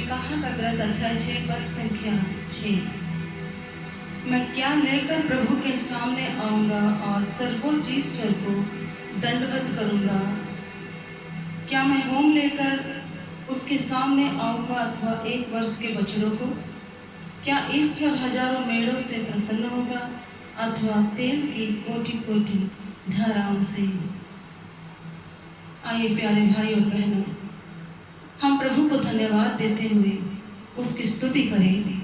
मीकाहा का ग्रंथ अध्याय 6 पद संख्या 6। मैं क्या लेकर प्रभु के सामने आऊंगा और सर्वोच्च ईश्वर को दंडवत करूंगा? क्या मैं होम लेकर उसके सामने आऊंगा अथवा 1 वर्ष के बछड़ों को? क्या ईश्वर हजारों मेढ़ों से प्रसन्न होगा अथवा तेल की कोटि कोटि धाराओं से? आइए प्यारे भाई और बहनों, हम प्रभु को धन्यवाद देते हुए उसकी स्तुति करें,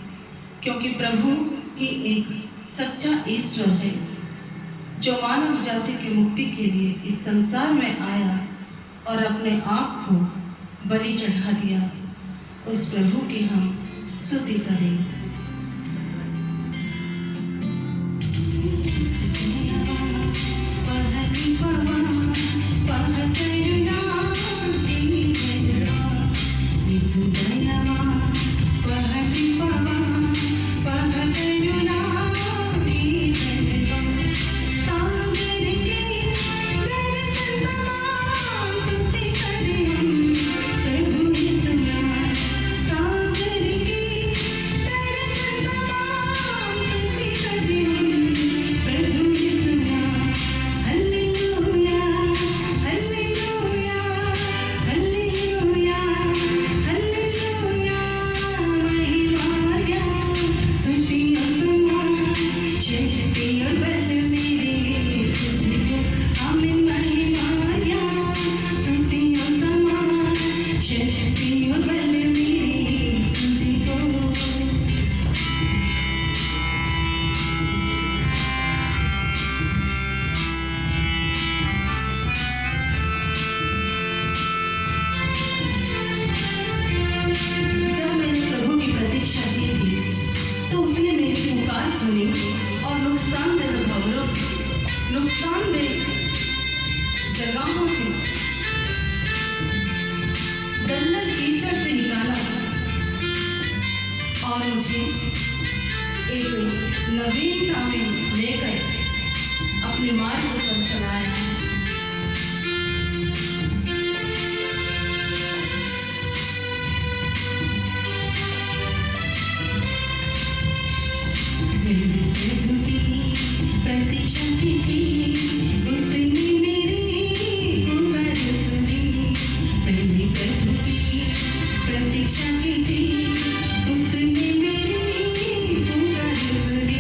क्योंकि प्रभु ही एक सच्चा ईश्वर है जो मानव जाति की मुक्ति के लिए इस संसार में आया और अपने आप को बलि चढ़ा दिया। उस प्रभु की हम स्तुति करें। सुनी और नुकसानदेह खबरों से, नुकसानदेह जगहों से, दलदल कीचड़ से निकाला और मुझे एक नवीनता में लेकर अपने मार्ग पर चलाया। प्रतीक्षा की थी उसने मेरी पुकार सुनी, पहले प्रभु की प्रतीक्षा की थी उसने मेरी पुकार सुनी।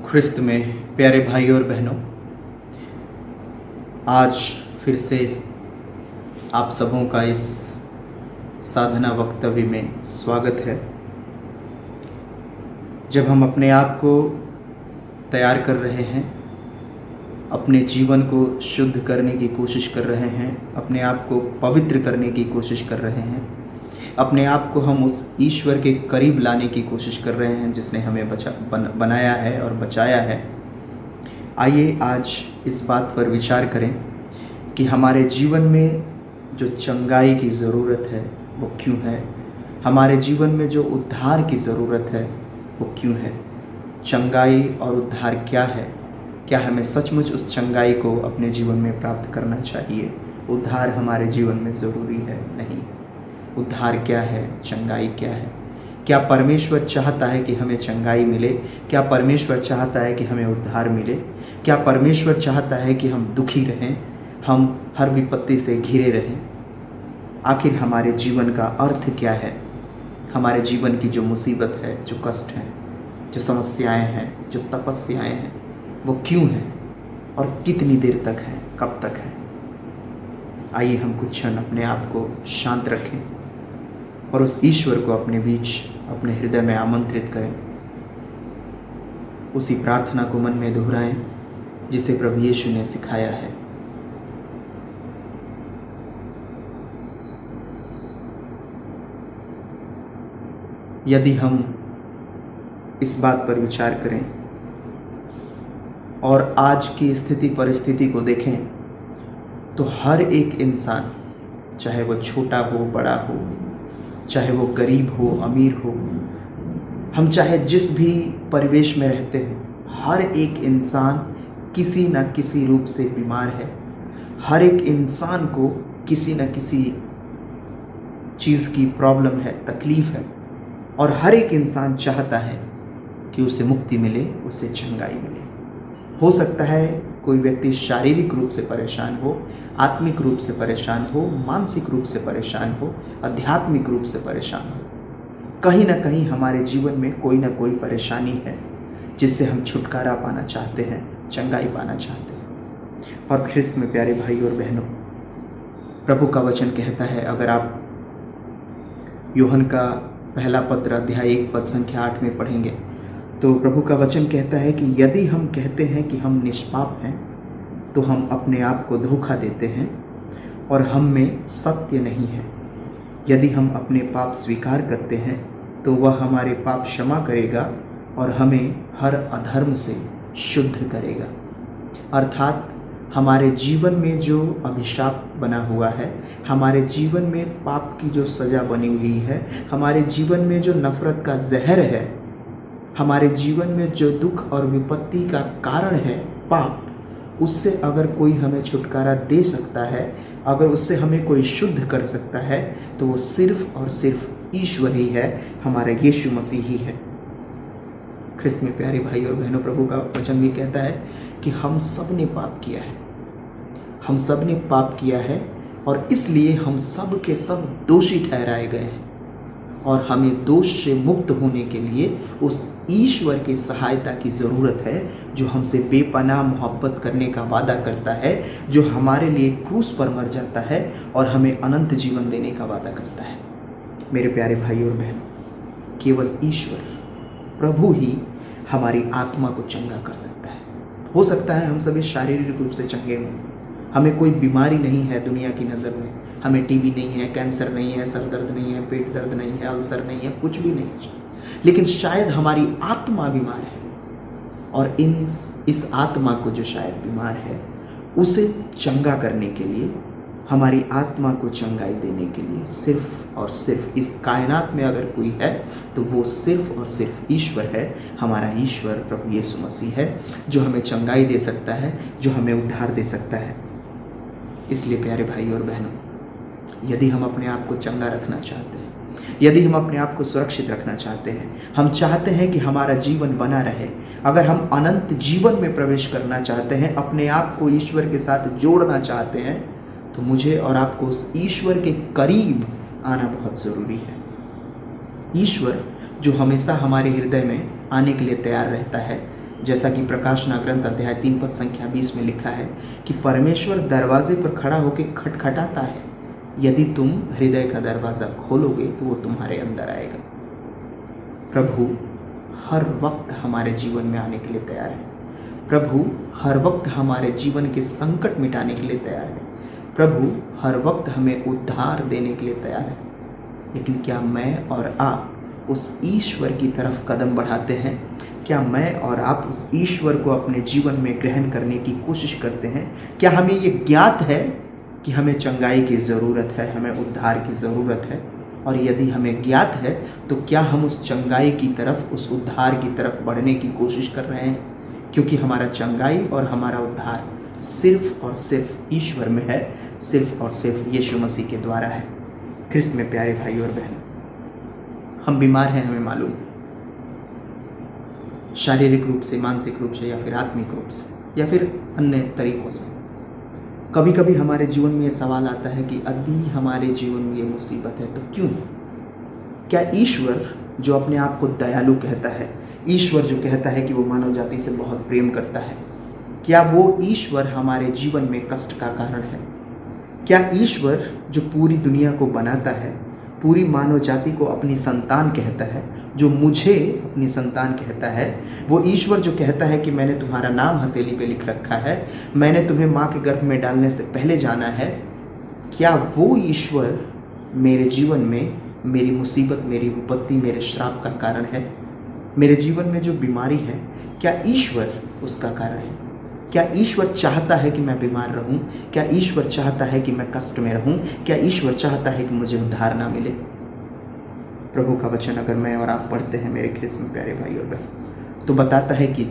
ख्रिस्त में प्यारे भाई और बहनों, आज फिर से आप सबों का इस साधना वक्तव्य में स्वागत है। जब हम अपने आप को तैयार कर रहे हैं, अपने जीवन को शुद्ध करने की कोशिश कर रहे हैं, अपने आप को पवित्र करने की कोशिश कर रहे हैं, अपने आप को हम उस ईश्वर के करीब लाने की कोशिश कर रहे हैं जिसने हमें बनाया है और बचाया है। आइए आज इस बात पर विचार करें कि हमारे जीवन में जो चंगाई की ज़रूरत है वो क्यों है, हमारे जीवन में जो उद्धार की ज़रूरत है वो क्यों है, चंगाई और उद्धार क्या है, क्या हमें सचमुच उस चंगाई को अपने जीवन में प्राप्त करना चाहिए, उद्धार हमारे जीवन में ज़रूरी है नहीं। उद्धार क्या है, चंगाई क्या है, क्या परमेश्वर चाहता है कि हमें चंगाई मिले, क्या परमेश्वर चाहता है कि हमें उद्धार मिले, क्या परमेश्वर चाहता है कि हम दुखी रहें, हम हर विपत्ति से घिरे रहें। आखिर हमारे जीवन का अर्थ क्या है, हमारे जीवन की जो मुसीबत है, जो कष्ट है, जो समस्याएं हैं, जो तपस्याएं हैं, वो क्यों हैं और कितनी देर तक है, कब तक है। आइए हम कुछ क्षण अपने आप को शांत रखें और उस ईश्वर को अपने बीच, अपने हृदय में आमंत्रित करें। उसी प्रार्थना को मन में दोहराएं जिसे प्रभु यीशु ने सिखाया है। यदि हम इस बात पर विचार करें और आज की स्थिति परिस्थिति को देखें तो हर एक इंसान, चाहे वो छोटा हो, बड़ा हो, चाहे वो गरीब हो, अमीर हो, हम चाहे जिस भी परिवेश में रहते हो, हर एक इंसान किसी न किसी रूप से बीमार है। हर एक इंसान को किसी न किसी चीज़ की प्रॉब्लम है, तकलीफ़ है, और हर एक इंसान चाहता है कि उसे मुक्ति मिले, उसे चंगाई मिले। हो सकता है कोई व्यक्ति शारीरिक रूप से परेशान हो, आत्मिक रूप से परेशान हो, मानसिक रूप से परेशान हो, आध्यात्मिक रूप से परेशान हो। कहीं ना कहीं हमारे जीवन में कोई ना कोई परेशानी है जिससे हम छुटकारा पाना चाहते हैं, चंगाई पाना चाहते हैं। और ख्रिस्त में प्यारे भाई और बहनों, प्रभु का वचन कहता है, अगर आप यूहन्ना का पहला पत्र अध्याय 1 पद संख्या 8 में पढ़ेंगे तो प्रभु का वचन कहता है कि यदि हम कहते हैं कि हम निष्पाप हैं तो हम अपने आप को धोखा देते हैं और हम में सत्य नहीं है। यदि हम अपने पाप स्वीकार करते हैं तो वह हमारे पाप क्षमा करेगा और हमें हर अधर्म से शुद्ध करेगा। अर्थात हमारे जीवन में जो अभिशाप बना हुआ है, हमारे जीवन में पाप की जो सज़ा बनी हुई है, हमारे जीवन में जो नफ़रत का जहर है, हमारे जीवन में जो दुख और विपत्ति का कारण है पाप, उससे अगर कोई हमें छुटकारा दे सकता है, अगर उससे हमें कोई शुद्ध कर सकता है तो वो सिर्फ और सिर्फ ईश्वर ही है, हमारा यीशु मसीह ही है। ख्रिस्त में प्यारे भाई और बहनों, प्रभु का वचन भी कहता है कि हम सब ने पाप किया है, हम सब ने पाप किया है और इसलिए हम सब के सब दोषी ठहराए गए हैं। और हमें दोष से मुक्त होने के लिए उस ईश्वर की सहायता की ज़रूरत है, जो हमसे बेपनाह मोहब्बत करने का वादा करता है, जो हमारे लिए क्रूस पर मर जाता है और हमें अनंत जीवन देने का वादा करता है। मेरे प्यारे भाई और बहनों, केवल ईश्वर प्रभु ही हमारी आत्मा को चंगा कर सकता है। हो सकता है हम सभी शारीरिक रूप से चंगे हों, हमें कोई बीमारी नहीं है दुनिया की नज़र में, हमें टीबी नहीं है, कैंसर नहीं है, सर दर्द नहीं है, पेट दर्द नहीं है, अल्सर नहीं है, कुछ भी नहीं है, लेकिन शायद हमारी आत्मा बीमार है, और इस आत्मा को जो शायद बीमार है उसे चंगा करने के लिए, हमारी आत्मा को चंगाई देने के लिए सिर्फ और सिर्फ इस कायनात में अगर कोई है तो वो सिर्फ और सिर्फ ईश्वर है। हमारा ईश्वर प्रभु यीशु मसीह है, जो हमें चंगाई दे सकता है, जो हमें उद्धार दे सकता है। इसलिए प्यारे भाई और बहनों, यदि हम अपने आप को चंगा रखना चाहते हैं, यदि हम अपने आप को सुरक्षित रखना चाहते हैं, हम चाहते हैं कि हमारा जीवन बना रहे, अगर हम अनंत जीवन में प्रवेश करना चाहते हैं, अपने आप को ईश्वर के साथ जोड़ना चाहते हैं, तो मुझे और आपको उस ईश्वर के करीब आना बहुत ज़रूरी है। ईश्वर जो हमेशा हमारे हृदय में आने के लिए तैयार रहता है, जैसा कि प्रकाशना ग्रंथ अध्याय 3 पद संख्या 20 में लिखा है कि परमेश्वर दरवाजे पर खड़ा होकर खटखटाता है, यदि तुम हृदय का दरवाज़ा खोलोगे तो वो तुम्हारे अंदर आएगा। प्रभु हर वक्त हमारे जीवन में आने के लिए तैयार है। प्रभु हर वक्त हमारे जीवन के संकट मिटाने के लिए तैयार है। प्रभु हर वक्त हमें उद्धार देने के लिए तैयार है। लेकिन क्या मैं और आप उस ईश्वर की तरफ कदम बढ़ाते हैं? क्या मैं और आप उस ईश्वर को अपने जीवन में ग्रहण करने की कोशिश करते हैं? क्या हमें ये ज्ञात है कि हमें चंगाई की ज़रूरत है, हमें उद्धार की ज़रूरत है? और यदि हमें ज्ञात है तो क्या हम उस चंगाई की तरफ, उस उद्धार की तरफ बढ़ने की कोशिश कर रहे हैं? क्योंकि हमारा चंगाई और हमारा उद्धार सिर्फ और सिर्फ ईश्वर में है, सिर्फ और सिर्फ यीशु मसीह के द्वारा है। ख्रिस्त में प्यारे भाई और बहन, हम बीमार हैं, हमें मालूम है, शारीरिक रूप से, मानसिक रूप से, या फिर आत्मिक रूप से, या फिर अन्य तरीकों से। कभी कभी हमारे जीवन में ये सवाल आता है कि यदि हमारे जीवन में ये मुसीबत है तो क्यों? क्या ईश्वर जो अपने आप को दयालु कहता है, ईश्वर जो कहता है कि वो मानव जाति से बहुत प्रेम करता है, क्या वो ईश्वर हमारे जीवन में कष्ट का कारण है? क्या ईश्वर जो पूरी दुनिया को बनाता है, पूरी मानव जाति को अपनी संतान कहता है, जो मुझे अपनी संतान कहता है, वो ईश्वर जो कहता है कि मैंने तुम्हारा नाम हथेली पे लिख रखा है, मैंने तुम्हें माँ के गर्भ में डालने से पहले जाना है, क्या वो ईश्वर मेरे जीवन में मेरी मुसीबत, मेरी विपत्ति, मेरे श्राप का कारण है? मेरे जीवन में जो बीमारी है, क्या ईश्वर उसका कारण है? क्या ईश्वर चाहता है कि मैं बीमार रहूं? क्या ईश्वर चाहता है कि मैं कष्ट में रहूं? क्या ईश्वर चाहता है कि मुझे उद्धार ना मिले? प्रभु का वचन अगर मैं और आप पढ़ते हैं मेरे ख्रिस्त में प्यारे भाई और बहन, तो बताता है कि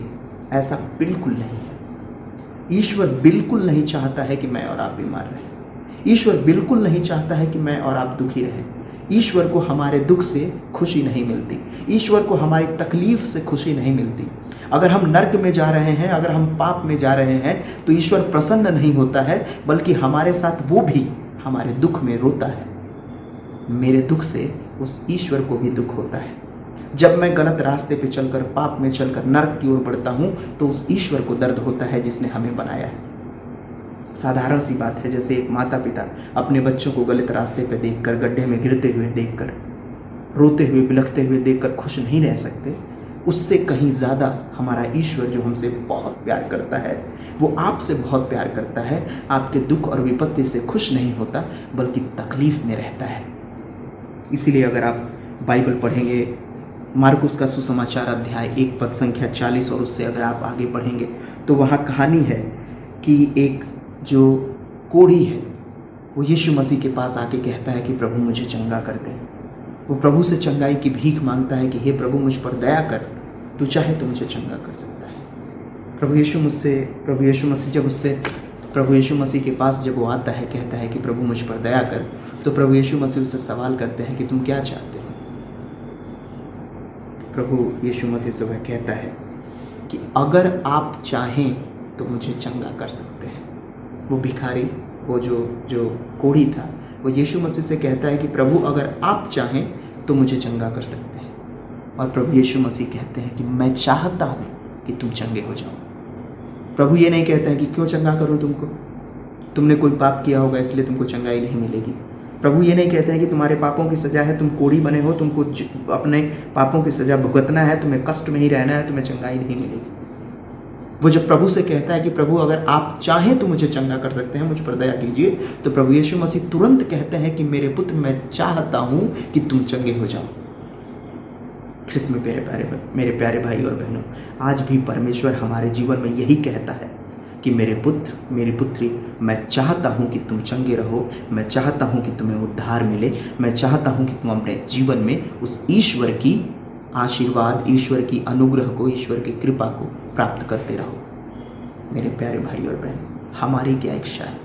ऐसा बिल्कुल नहीं है। ईश्वर बिल्कुल नहीं चाहता है कि मैं और आप बीमार रहें। ईश्वर बिल्कुल नहीं चाहता है कि मैं और आप दुखी रहें। ईश्वर को हमारे दुख से खुशी नहीं मिलती, ईश्वर को हमारी तकलीफ से खुशी नहीं मिलती। अगर हम नर्क में जा रहे हैं, अगर हम पाप में जा रहे हैं, तो ईश्वर प्रसन्न नहीं होता है, बल्कि हमारे साथ वो भी हमारे दुख में रोता है। मेरे दुख से उस ईश्वर को भी दुख होता है। जब मैं गलत रास्ते पे चलकर, पाप में चलकर नर्क की ओर बढ़ता हूँ, तो उस ईश्वर को दर्द होता है जिसने हमें बनाया है। साधारण सी बात है, जैसे एक माता पिता अपने बच्चों को गलत रास्ते पे देखकर, गड्ढे में गिरते हुए देखकर, रोते हुए, बिलखते हुए देखकर खुश नहीं रह सकते, उससे कहीं ज़्यादा हमारा ईश्वर जो हमसे बहुत प्यार करता है, वो आपसे बहुत प्यार करता है, आपके दुख और विपत्ति से खुश नहीं होता, बल्कि तकलीफ में रहता है। इसीलिए अगर आप बाइबल पढ़ेंगे, मार्कुस का सुसमाचार अध्याय 1 पद संख्या 40 और उससे अगर आप आगे पढ़ेंगे, तो वहाँ कहानी है कि एक जो कोढ़ी है वो यीशु मसीह के पास आके कहता है कि प्रभु मुझे चंगा कर दे। वो प्रभु से चंगाई की भीख मांगता है कि हे प्रभु मुझ पर दया कर, तू चाहे तो मुझे चंगा कर सकता है। प्रभु यीशु मसीह के पास जब वो आता है, कहता है कि प्रभु मुझ पर दया कर, तो प्रभु यीशु मसीह उससे सवाल करते हैं कि तुम क्या चाहते हो? प्रभु यीशु मसीह से वह कहता है कि अगर आप चाहें तो मुझे चंगा कर सकते हैं। वो भिखारी, वो जो कोढ़ी था, वो यीशु मसीह से कहता है कि प्रभु अगर आप चाहें तो मुझे चंगा कर सकते हैं। और प्रभु यीशु मसीह कहते हैं कि मैं चाहता हूँ कि तुम चंगे हो जाओ। प्रभु ये नहीं कहते हैं कि क्यों चंगा करूँ तुमको, तुमने कोई पाप किया होगा इसलिए तुमको चंगाई नहीं मिलेगी। प्रभु ये नहीं कहते हैं कि तुम्हारे पापों की सज़ा है, तुम कोढ़ी बने हो, तुमको अपने पापों की सज़ा भुगतना है, तुम्हें कष्ट में ही रहना है, तुम्हें चंगाई नहीं मिलेगी। वो जब प्रभु से कहता है कि प्रभु अगर आप चाहें तो मुझे चंगा कर सकते हैं, मुझ पर दया कीजिए, तो प्रभु यीशु मसीह तुरंत कहते हैं कि मेरे पुत्र मैं चाहता हूँ कि तुम चंगे हो जाओ। ख्रिस्त में मेरे प्यारे भाई और बहनों, आज भी परमेश्वर हमारे जीवन में यही कहता है कि मेरे पुत्र मेरी पुत्री, मैं चाहता हूँ कि तुम चंगे रहो, मैं चाहता हूँ कि तुम्हें उद्धार मिले, मैं चाहता हूँ कि तुम अपने जीवन में उस ईश्वर की आशीर्वाद, ईश्वर की अनुग्रह को, ईश्वर की कृपा को प्राप्त करते रहो। मेरे प्यारे भाई और बहन, हमारी क्या इच्छा है?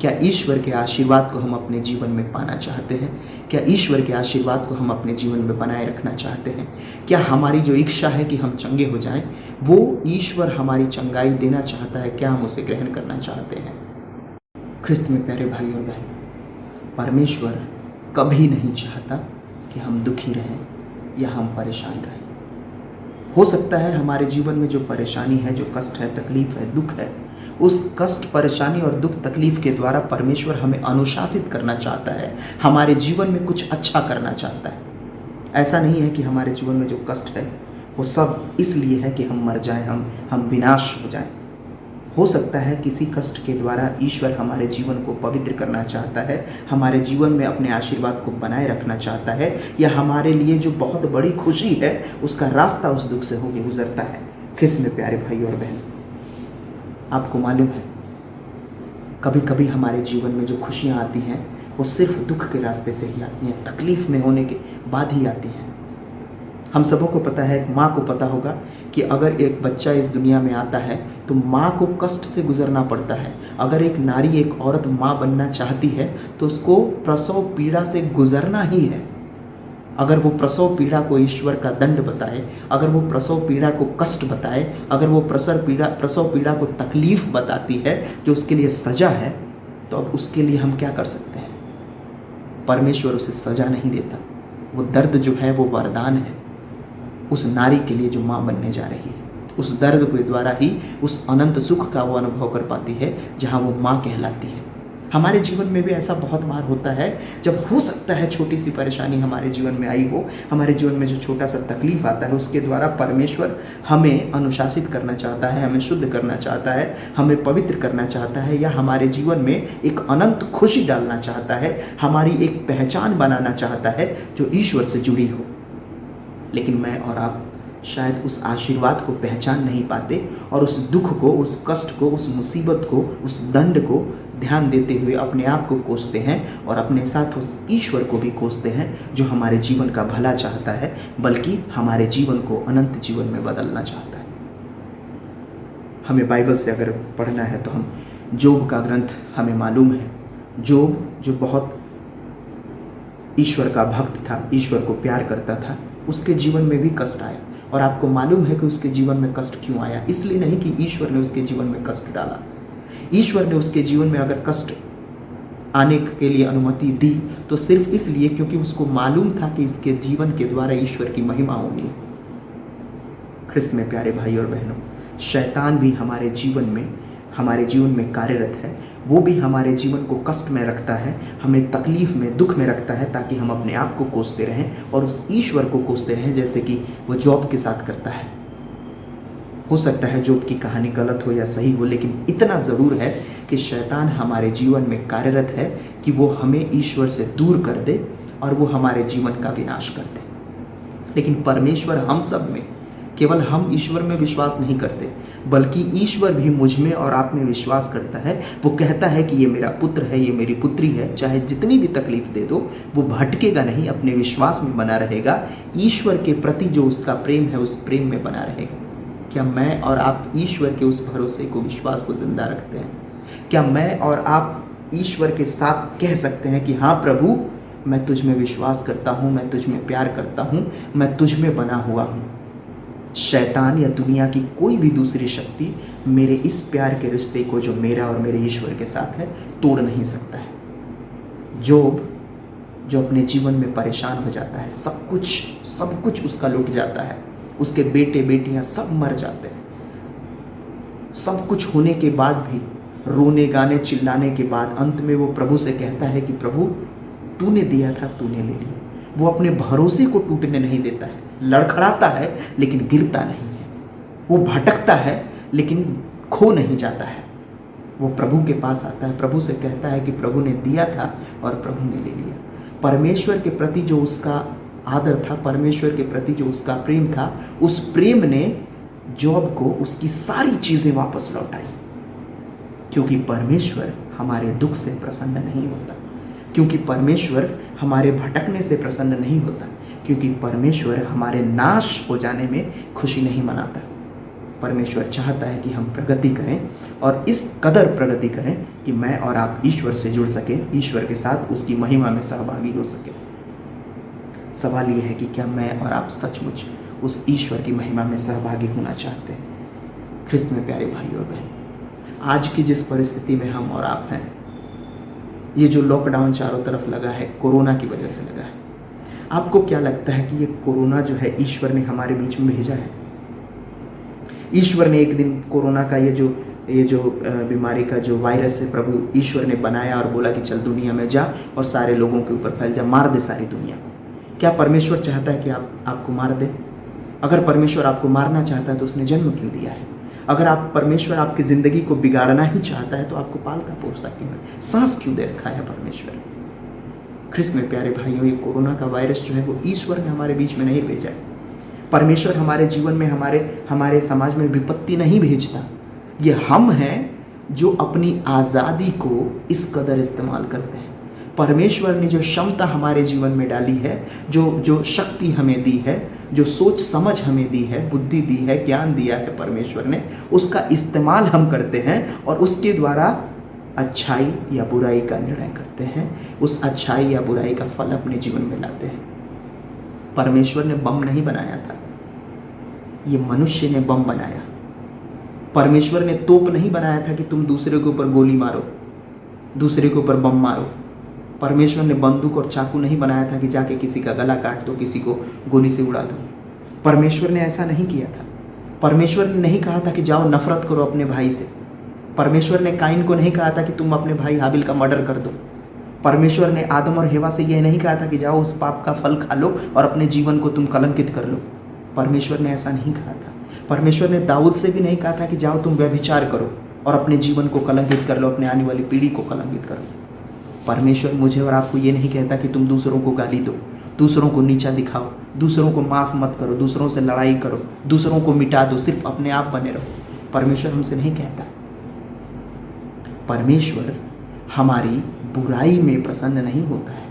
क्या ईश्वर के आशीर्वाद को हम अपने जीवन में पाना चाहते हैं? क्या ईश्वर के आशीर्वाद को हम अपने जीवन में बनाए रखना चाहते हैं? क्या हमारी जो इच्छा है कि हम चंगे हो जाएं, वो ईश्वर हमारी चंगाई देना चाहता है? क्या हम उसे ग्रहण करना चाहते हैं? ख्रिस्त में प्यारे भाई और बहन, परमेश्वर कभी नहीं चाहता कि हम दुखी रहें या हम परेशान रहें। हो सकता है हमारे जीवन में जो परेशानी है, जो कष्ट है, तकलीफ है, दुख है, उस कष्ट, परेशानी और दुख तकलीफ के द्वारा परमेश्वर हमें अनुशासित करना चाहता है, हमारे जीवन में कुछ अच्छा करना चाहता है। ऐसा नहीं है कि हमारे जीवन में जो कष्ट है वो सब इसलिए है कि हम मर जाएं, हम विनाश हो जाएं। हो सकता है किसी कष्ट के द्वारा ईश्वर हमारे जीवन को पवित्र करना चाहता है, हमारे जीवन में अपने आशीर्वाद को बनाए रखना चाहता है, या हमारे लिए जो बहुत बड़ी खुशी है उसका रास्ता उस दुख से होकर गुजरता है। ख्रिस्त में प्यारे भाई और बहन, आपको मालूम है कभी कभी हमारे जीवन में जो खुशियाँ आती हैं वो सिर्फ दुख के रास्ते से ही आती हैं, तकलीफ में होने के बाद ही आती हैं। हम सबों को पता है, एक माँ को पता होगा कि अगर एक बच्चा इस दुनिया में आता है तो माँ को कष्ट से गुजरना पड़ता है। अगर एक नारी, एक औरत माँ बनना चाहती है तो उसको प्रसव पीड़ा से गुजरना ही है। अगर वो प्रसव पीड़ा को ईश्वर का दंड बताए, अगर वो प्रसव पीड़ा को कष्ट बताए, अगर वो प्रसव पीड़ा को तकलीफ बताती है जो उसके लिए सज़ा है, तो अब उसके लिए हम क्या कर सकते हैं? परमेश्वर उसे सज़ा नहीं देता। वो दर्द जो है वो वरदान है उस नारी के लिए जो माँ बनने जा रही है। उस दर्द के द्वारा ही उस अनंत सुख का वो अनुभव कर पाती है जहाँ वो माँ कहलाती है। हमारे जीवन में भी ऐसा बहुत बार होता है जब हो सकता है छोटी सी परेशानी हमारे जीवन में आई हो, हमारे जीवन में जो छोटा सा तकलीफ आता है उसके द्वारा परमेश्वर हमें अनुशासित करना चाहता है, हमें शुद्ध करना चाहता है, हमें पवित्र करना चाहता है, या हमारे जीवन में एक अनंत खुशी डालना चाहता है, हमारी एक पहचान बनाना चाहता है जो ईश्वर से जुड़ी हो। लेकिन मैं और आप शायद उस आशीर्वाद को पहचान नहीं पाते और उस दुख को, उस कष्ट को, उस मुसीबत को, उस दंड को ध्यान देते हुए अपने आप को कोसते हैं और अपने साथ उस ईश्वर को भी कोसते हैं जो हमारे जीवन का भला चाहता है, बल्कि हमारे जीवन को अनंत जीवन में बदलना चाहता है। हमें बाइबल से अगर पढ़ना है तो हम जोब का ग्रंथ हमें मालूम है। जोब जो बहुत ईश्वर का भक्त था, ईश्वर को प्यार करता था, उसके जीवन में भी कष्ट आया। और आपको मालूम है कि उसके जीवन में कष्ट क्यों आया? इसलिए नहीं कि ईश्वर ने उसके जीवन में कष्ट डाला। ईश्वर ने उसके जीवन में अगर कष्ट आने के लिए अनुमति दी तो सिर्फ इसलिए क्योंकि उसको मालूम था कि इसके जीवन के द्वारा ईश्वर की महिमा होनी है। ख्रिस्त में प्यारे भाई और बहनों, शैतान भी हमारे जीवन में कार्यरत है। वो भी हमारे जीवन को कष्ट में रखता है, हमें तकलीफ में, दुख में रखता है, ताकि हम अपने आप को कोसते रहें और उस ईश्वर को कोसते रहें, जैसे कि वो जॉब के साथ करता है। हो सकता है जॉब की कहानी गलत हो या सही हो, लेकिन इतना ज़रूर है कि शैतान हमारे जीवन में कार्यरत है कि वो हमें ईश्वर से दूर कर दे और वो हमारे जीवन का विनाश कर दे। लेकिन परमेश्वर हम सब में, केवल हम ईश्वर में विश्वास नहीं करते, बल्कि ईश्वर भी मुझ में और आप में विश्वास करता है। वो कहता है कि ये मेरा पुत्र है, ये मेरी पुत्री है, चाहे जितनी भी तकलीफ दे दो वो भटकेगा नहीं, अपने विश्वास में बना रहेगा। ईश्वर के प्रति जो उसका प्रेम है उस प्रेम में बना रहेगा। क्या मैं और आप ईश्वर के उस भरोसे को, विश्वास को जिंदा रखते हैं? क्या मैं और आप ईश्वर के साथ कह सकते हैं कि हाँ प्रभु, मैं तुझ में विश्वास करता हूँ, मैं तुझ में प्यार करता हूँ, मैं तुझ में बना हुआ हूँ। शैतान या दुनिया की कोई भी दूसरी शक्ति मेरे इस प्यार के रिश्ते को जो मेरा और मेरे ईश्वर के साथ है तोड़ नहीं सकता है। जोब जो अपने जीवन में परेशान हो जाता है, सब कुछ उसका लुट जाता है, उसके बेटे बेटियां सब मर जाते हैं, सब कुछ होने के बाद भी रोने गाने चिल्लाने के बाद अंत में वो प्रभु से कहता है कि प्रभु तूने दिया था, तूने ले लिया। वो अपने भरोसे को टूटने नहीं देता है, लड़खड़ाता है लेकिन गिरता नहीं है, वो भटकता है लेकिन खो नहीं जाता है। वो प्रभु के पास आता है, प्रभु से कहता है कि प्रभु ने दिया था और प्रभु ने ले लिया। परमेश्वर के प्रति जो उसका आदर था, परमेश्वर के प्रति जो उसका प्रेम था, उस प्रेम ने जॉब को उसकी सारी चीज़ें वापस लौटाई। क्योंकि परमेश्वर हमारे दुख से प्रसन्न नहीं होता, क्योंकि परमेश्वर हमारे भटकने से प्रसन्न नहीं होता, क्योंकि परमेश्वर हमारे नाश हो जाने में खुशी नहीं मनाता। परमेश्वर चाहता है कि हम प्रगति करें और इस कदर प्रगति करें कि मैं और आप ईश्वर से जुड़ सकें, ईश्वर के साथ उसकी महिमा में सहभागी हो सकें। सवाल यह है कि क्या मैं और आप सचमुच उस ईश्वर की महिमा में सहभागी होना चाहते हैं? ख्रिस्त में प्यारे भाइयों और बहन, आज की जिस परिस्थिति में हम और आप हैं, ये जो लॉकडाउन चारों तरफ लगा है, कोरोना की वजह से लगा है, आपको क्या लगता है कि ये कोरोना जो है ईश्वर ने हमारे बीच में भेजा है? ईश्वर ने एक दिन कोरोना का ये जो बीमारी का जो वायरस है, प्रभु ईश्वर ने बनाया और बोला कि चल दुनिया में जा और सारे लोगों के ऊपर फैल जा, मार दे सारी दुनिया को। क्या परमेश्वर चाहता है कि आपको मार दे? अगर परमेश्वर आपको मारना चाहता है तो उसने जन्म क्यों दिया है? अगर परमेश्वर आपकी ज़िंदगी को बिगाड़ना ही चाहता है तो आपको पालता पोसता क्यों है? सांस क्यों दे रखा है परमेश्वर? ख्रिस्त में प्यारे भाइयों, ये कोरोना का वायरस जो है वो ईश्वर ने हमारे बीच में नहीं भेजा है। परमेश्वर हमारे जीवन में, हमारे समाज में विपत्ति नहीं भेजता। ये हम हैं जो अपनी आज़ादी को इस कदर इस्तेमाल करते हैं। परमेश्वर ने जो क्षमता हमारे जीवन में डाली है, जो शक्ति हमें दी है, जो सोच समझ हमें दी है, बुद्धि दी है, ज्ञान दिया है परमेश्वर ने, उसका इस्तेमाल हम करते हैं और उसके द्वारा अच्छाई या बुराई का निर्णय करते हैं, उस अच्छाई या बुराई का फल अपने जीवन में लाते हैं। परमेश्वर ने बम नहीं बनाया था, ये मनुष्य ने बम बनाया। परमेश्वर ने तोप नहीं बनाया था कि तुम दूसरे के ऊपर गोली मारो, दूसरे के ऊपर बम मारो। परमेश्वर ने बंदूक और चाकू नहीं बनाया था कि जाके किसी का गला काट दो, किसी को गोली से उड़ा दो। परमेश्वर ने ऐसा नहीं किया था। परमेश्वर ने नहीं कहा था कि जाओ नफरत करो अपने भाई से। परमेश्वर ने काइन को नहीं कहा था कि तुम अपने भाई हाबिल का मर्डर कर दो। परमेश्वर ने आदम और हेवा से यह नहीं कहा था कि जाओ उस पाप का फल खा लो और अपने जीवन को तुम कलंकित कर लो। परमेश्वर ने ऐसा नहीं कहा था। परमेश्वर ने दाऊद से भी नहीं कहा था कि जाओ तुम व्यभिचार करो और अपने जीवन को कलंकित कर लो, अपने आने वाली पीढ़ी को कलंकित करो। परमेश्वर मुझे और आपको ये नहीं कहता कि तुम दूसरों को गाली दो, दूसरों को नीचा दिखाओ, दूसरों को माफ़ मत करो, दूसरों से लड़ाई करो, दूसरों को मिटा दो, सिर्फ अपने आप बने रहो। परमेश्वर हमसे नहीं कहता। परमेश्वर हमारी बुराई में प्रसन्न नहीं होता है,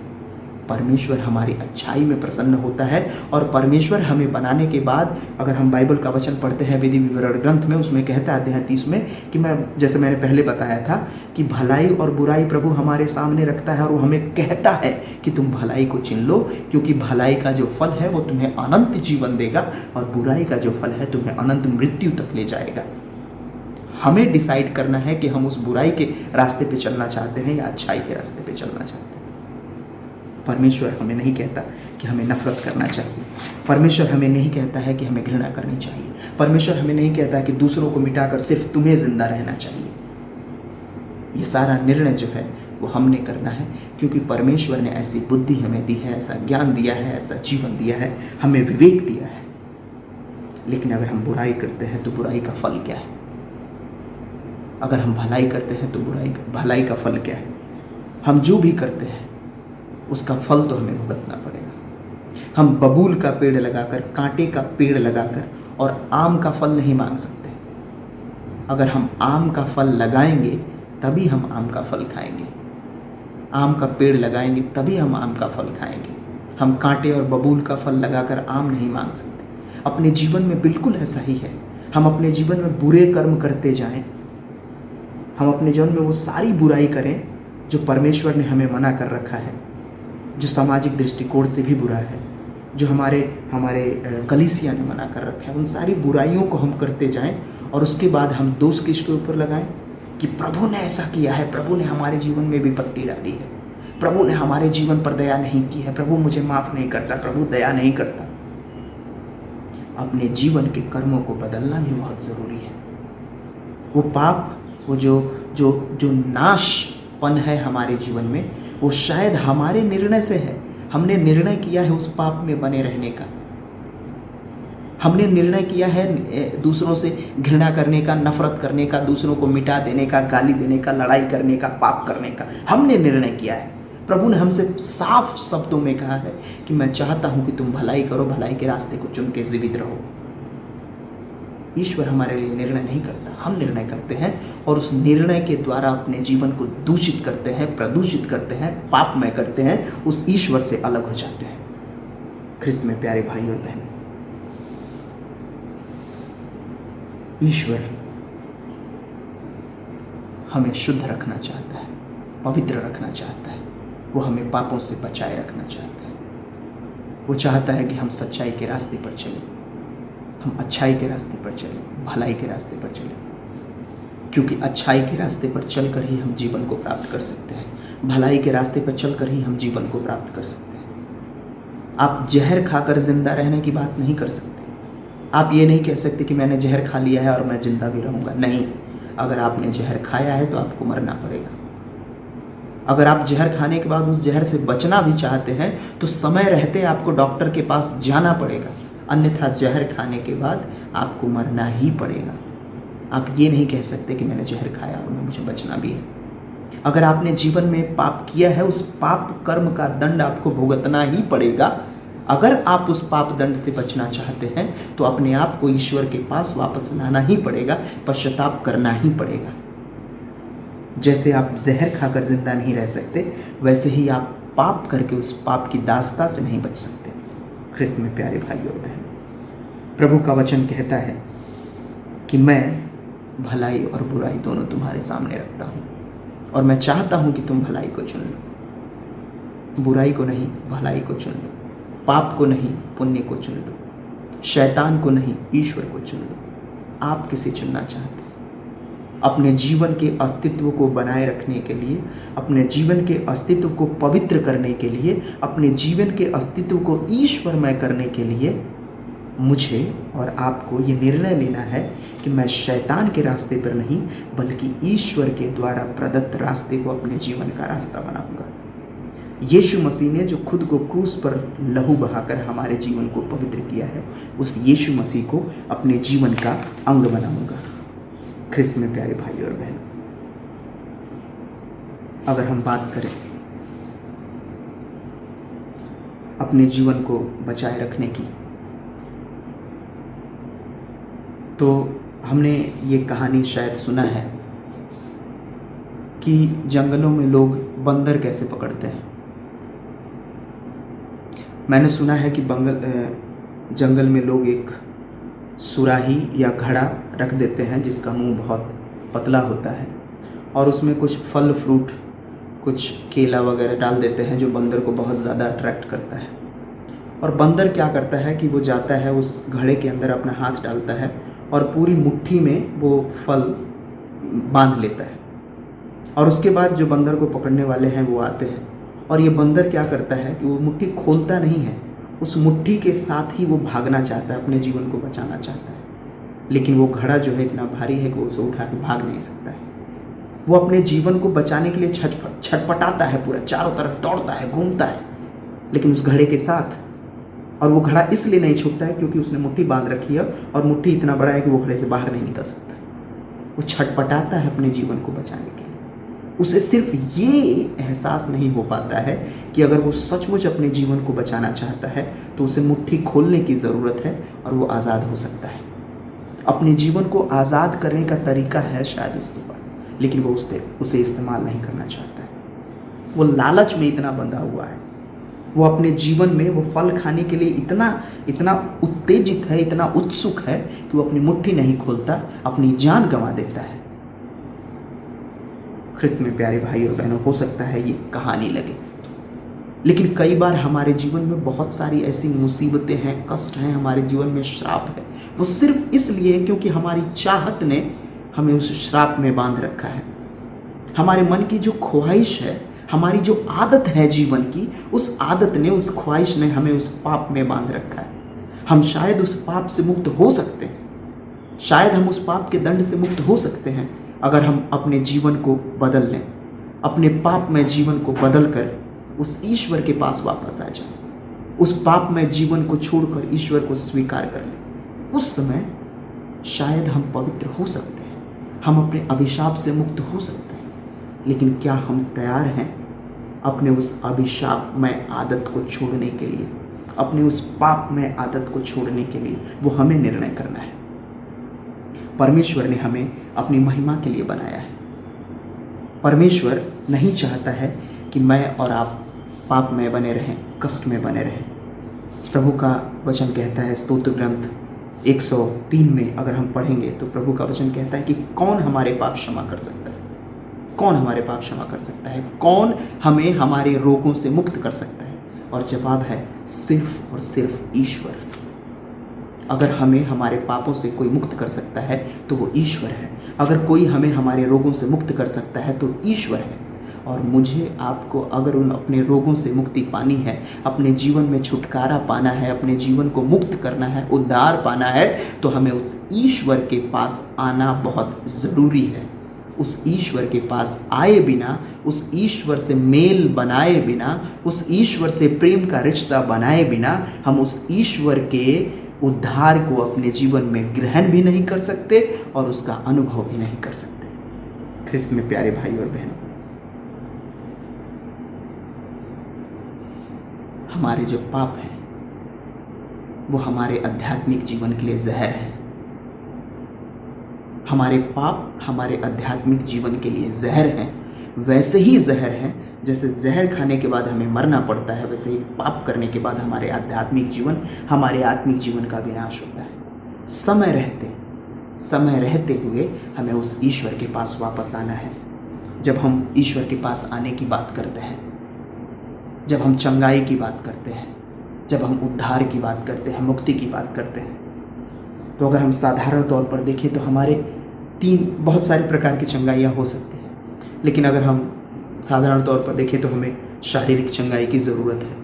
परमेश्वर हमारी अच्छाई में प्रसन्न होता है। और परमेश्वर हमें बनाने के बाद, अगर हम बाइबल का वचन पढ़ते हैं विधि विवरण ग्रंथ में, उसमें कहता है अध्याय 30 में कि जैसे मैंने पहले बताया था कि भलाई और बुराई प्रभु हमारे सामने रखता है और वो हमें कहता है कि तुम भलाई को चुन लो, क्योंकि भलाई का जो फल है वो तुम्हें अनंत जीवन देगा और बुराई का जो फल है तुम्हें अनंत मृत्यु तक ले जाएगा। हमें डिसाइड करना है कि हम उस बुराई के रास्ते पे चलना चाहते हैं या अच्छाई के रास्ते पे चलना चाहते हैं। परमेश्वर हमें नहीं कहता कि हमें नफरत करना चाहिए। परमेश्वर हमें नहीं कहता है कि हमें घृणा करनी चाहिए। परमेश्वर हमें नहीं कहता कि दूसरों को मिटाकर सिर्फ तुम्हें जिंदा रहना चाहिए। ये सारा निर्णय जो है वो हमने करना है, क्योंकि परमेश्वर ने ऐसी बुद्धि हमें दी है, ऐसा ज्ञान दिया है, ऐसा जीवन दिया है, हमें विवेक दिया है। लेकिन अगर हम बुराई करते हैं तो बुराई का फल क्या है? अगर हम भलाई करते हैं तो भलाई का फल क्या है? हम जो भी करते हैं उसका फल तो हमें भुगतना पड़ेगा। हम बबूल का पेड़ लगाकर, कांटे का पेड़ लगाकर और आम का फल नहीं मांग सकते। अगर हम आम का फल लगाएंगे तभी हम आम का फल खाएंगे। आम का पेड़ लगाएंगे तभी हम आम का फल खाएंगे। हम कांटे और बबूल का फल लगाकर आम नहीं मांग सकते। अपने जीवन में बिल्कुल ऐसा ही है। हम अपने जीवन में बुरे कर्म करते जाएं, हम अपने जीवन में वो सारी बुराई करें जो परमेश्वर ने हमें मना कर रखा है, जो सामाजिक दृष्टिकोण से भी बुरा है, जो हमारे कलीसिया ने मना कर रखा है। उन सारी बुराइयों को हम करते जाएं और उसके बाद हम दोष किसके ऊपर लगाएं कि प्रभु ने ऐसा किया है, प्रभु ने हमारे जीवन में विपत्ति डाली है, प्रभु ने हमारे जीवन पर दया नहीं की है, प्रभु मुझे माफ नहीं करता, प्रभु दया नहीं करता। अपने जीवन के कर्मों को बदलना भी बहुत जरूरी है। वो पाप, वो जो नाशपन है हमारे जीवन में, वो शायद हमारे निर्णय से है। हमने निर्णय किया है उस पाप में बने रहने का। हमने निर्णय किया है दूसरों से घृणा करने का, नफरत करने का, दूसरों को मिटा देने का, गाली देने का, लड़ाई करने का, पाप करने का हमने निर्णय किया है। प्रभु ने हमसे साफ शब्दों में कहा है कि मैं चाहता हूं कि तुम भलाई करो, भलाई के रास्ते को चुन के जीवित रहो। ईश्वर हमारे लिए निर्णय नहीं करता, हम निर्णय करते हैं और उस निर्णय के द्वारा अपने जीवन को दूषित करते हैं, प्रदूषित करते हैं, पापमय करते हैं, उस ईश्वर से अलग हो जाते हैं। ख्रिस्त में प्यारे भाई और बहन, ईश्वर हमें शुद्ध रखना चाहता है, पवित्र रखना चाहता है। वो हमें पापों से बचाए रखना चाहता है। वो चाहता है कि हम सच्चाई के रास्ते पर चलें, हम अच्छाई के रास्ते पर चलें, भलाई के रास्ते पर चलें, क्योंकि अच्छाई के रास्ते पर चलकर ही हम जीवन को प्राप्त कर सकते हैं, भलाई के रास्ते पर चलकर ही हम जीवन को प्राप्त कर सकते हैं। आप जहर खाकर जिंदा रहने की बात नहीं कर सकते। आप ये नहीं कह सकते कि मैंने जहर खा लिया है और मैं जिंदा भी रहूँगा। नहीं, अगर आपने जहर खाया है तो आपको मरना पड़ेगा। अगर आप जहर खाने के बाद उस जहर से बचना भी चाहते हैं तो समय रहते आपको डॉक्टर के पास जाना पड़ेगा, अन्यथा जहर खाने के बाद आपको मरना ही पड़ेगा। आप ये नहीं कह सकते कि मैंने जहर खाया और मुझे बचना भी है। अगर आपने जीवन में पाप किया है, उस पाप कर्म का दंड आपको भुगतना ही पड़ेगा। अगर आप उस पाप दंड से बचना चाहते हैं तो अपने आप को ईश्वर के पास वापस लाना ही पड़ेगा, पश्चाताप करना ही पड़ेगा। जैसे आप जहर खाकर जिंदा नहीं रह सकते, वैसे ही आप पाप करके उस पाप की दास्ता से नहीं बच सकते। ख्रिस्त में प्यारे भाई और बहन, प्रभु का वचन कहता है कि मैं भलाई और बुराई दोनों तुम्हारे सामने रखता हूँ और मैं चाहता हूँ कि तुम भलाई को चुन लो, बुराई को नहीं भलाई को चुन लो, पाप को नहीं पुण्य को चुन लो, शैतान को नहीं ईश्वर को चुन लो। आप किसे चुनना चाहते हैं? अपने जीवन के अस्तित्व को बनाए रखने के लिए, अपने जीवन के अस्तित्व को पवित्र करने के लिए, अपने जीवन के अस्तित्व को ईश्वरमय करने के लिए मुझे और आपको ये निर्णय लेना है कि मैं शैतान के रास्ते पर नहीं बल्कि ईश्वर के द्वारा प्रदत्त रास्ते को अपने जीवन का रास्ता बनाऊंगा। यीशु मसीह ने जो खुद को क्रूस पर लहू बहाकर हमारे जीवन को पवित्र किया है, उस यीशु मसीह को अपने जीवन का अंग बनाऊंगा। ख्रिस्त में प्यारे भाई और बहन, अगर हम बात करें अपने जीवन को बचाए रखने की, तो हमने ये कहानी शायद सुना है कि जंगलों में लोग बंदर कैसे पकड़ते हैं। मैंने सुना है कि जंगल में लोग एक सुराही या घड़ा रख देते हैं जिसका मुंह बहुत पतला होता है और उसमें कुछ फल फ्रूट, कुछ केला वगैरह डाल देते हैं जो बंदर को बहुत ज़्यादा अट्रैक्ट करता है। और बंदर क्या करता है कि वो जाता है उस घड़े के अंदर अपना हाथ डालता है और पूरी मुट्ठी में वो फल बांध लेता है। और उसके बाद जो बंदर को पकड़ने वाले हैं वो आते हैं और ये बंदर क्या करता है कि वो मुट्ठी खोलता नहीं है, उस मुट्ठी के साथ ही वो भागना चाहता है, अपने जीवन को बचाना चाहता है। लेकिन वो घड़ा जो है इतना भारी है कि वो उसे उठा के भाग नहीं सकता है। वो अपने जीवन को बचाने के लिए छटपटाता है, पूरा चारों तरफ दौड़ता है, घूमता है, लेकिन उस घड़े के साथ। और वो घड़ा इसलिए नहीं छूटता है क्योंकि उसने मुट्ठी बांध रखी है और मुट्ठी इतना बड़ा है कि वो घड़े से बाहर नहीं निकल सकता। वो छटपटाता है अपने जीवन को बचाने के लिए। उसे सिर्फ ये एहसास नहीं हो पाता है कि अगर वो सचमुच अपने जीवन को बचाना चाहता है तो उसे मुट्ठी खोलने की ज़रूरत है और वो आज़ाद हो सकता है। अपने जीवन को आज़ाद करने का तरीका है शायद उसके पास, लेकिन वो उसे इस्तेमाल नहीं करना चाहता है। वो लालच में इतना बंधा हुआ है, वो अपने जीवन में वो फल खाने के लिए इतना उत्तेजित है, इतना उत्सुक है कि वो अपनी मुट्ठी नहीं खोलता, अपनी जान गंवा देता है। ख्रिस्त में प्यारे भाई और बहनों, हो सकता है ये कहानी लगे, लेकिन कई बार हमारे जीवन में बहुत सारी ऐसी मुसीबतें हैं, कष्ट हैं, हमारे जीवन में श्राप है। वो सिर्फ इसलिए क्योंकि हमारी चाहत ने हमें उस श्राप में बांध रखा है। हमारे मन की जो ख्वाहिश है, हमारी जो आदत है जीवन की, उस आदत ने, उस ख्वाहिश ने हमें उस पाप में बांध रखा है। हम शायद उस पाप से मुक्त हो सकते हैं, शायद हम उस पाप के दंड से मुक्त हो सकते हैं अगर हम अपने जीवन को बदल लें, अपने पाप में जीवन को बदल कर उस ईश्वर के पास वापस आ जाएं, उस पाप में जीवन को छोड़कर ईश्वर को स्वीकार कर लें। उस समय शायद हम पवित्र हो सकते हैं, हम अपने अभिशाप से मुक्त हो सकते हैं। लेकिन क्या हम तैयार हैं अपने उस अभिशाप में आदत को छोड़ने के लिए, अपने उस पाप में आदत को छोड़ने के लिए? वो हमें निर्णय करना है। परमेश्वर ने हमें अपनी महिमा के लिए बनाया है। परमेश्वर नहीं चाहता है कि मैं और आप पाप में बने रहें, कष्ट में बने रहें। प्रभु का वचन कहता है, स्तोत्र ग्रंथ 103 में अगर हम पढ़ेंगे तो प्रभु का वचन कहता है कि कौन हमारे पाप क्षमा कर सकता है? कौन हमारे पाप क्षमा कर सकता है? कौन हमें हमारे रोगों से मुक्त कर सकता है? और जवाब है सिर्फ और सिर्फ ईश्वर। अगर हमें हमारे पापों से कोई मुक्त कर सकता है तो वो ईश्वर है। अगर कोई हमें हमारे रोगों से मुक्त कर सकता है तो ईश्वर है। और मुझे आपको अगर उन अपने रोगों से मुक्ति पानी है, अपने जीवन में छुटकारा पाना है, अपने जीवन को मुक्त करना है, उद्धार पाना है, तो हमें उस ईश्वर के पास आना बहुत ज़रूरी है। उस ईश्वर के पास आए बिना, उस ईश्वर से मेल बनाए बिना, उस ईश्वर से प्रेम का रिश्ता बनाए बिना हम उस ईश्वर के उद्धार को अपने जीवन में ग्रहण भी नहीं कर सकते और उसका अनुभव भी नहीं कर सकते। ख्रिस्त में प्यारे भाई और बहनों, हमारे जो पाप हैं वो हमारे आध्यात्मिक जीवन के लिए जहर है। हमारे पाप हमारे आध्यात्मिक जीवन के लिए जहर हैं। वैसे ही जहर हैं जैसे जहर खाने के बाद हमें मरना पड़ता है, वैसे ही पाप करने के बाद हमारे आध्यात्मिक जीवन, हमारे आत्मिक जीवन का विनाश होता है। समय रहते हुए हमें उस ईश्वर के पास वापस आना है। जब हम ईश्वर के पास आने की बात करते हैं, जब हम चंगाई की बात करते हैं, जब हम उद्धार की बात करते हैं, मुक्ति की बात करते हैं, तो अगर हम साधारण तौर पर देखें तो हमारे बहुत सारे प्रकार की चंगाइयाँ हो सकती हैं। लेकिन अगर हम साधारण तौर पर देखें तो हमें शारीरिक चंगाई की ज़रूरत है,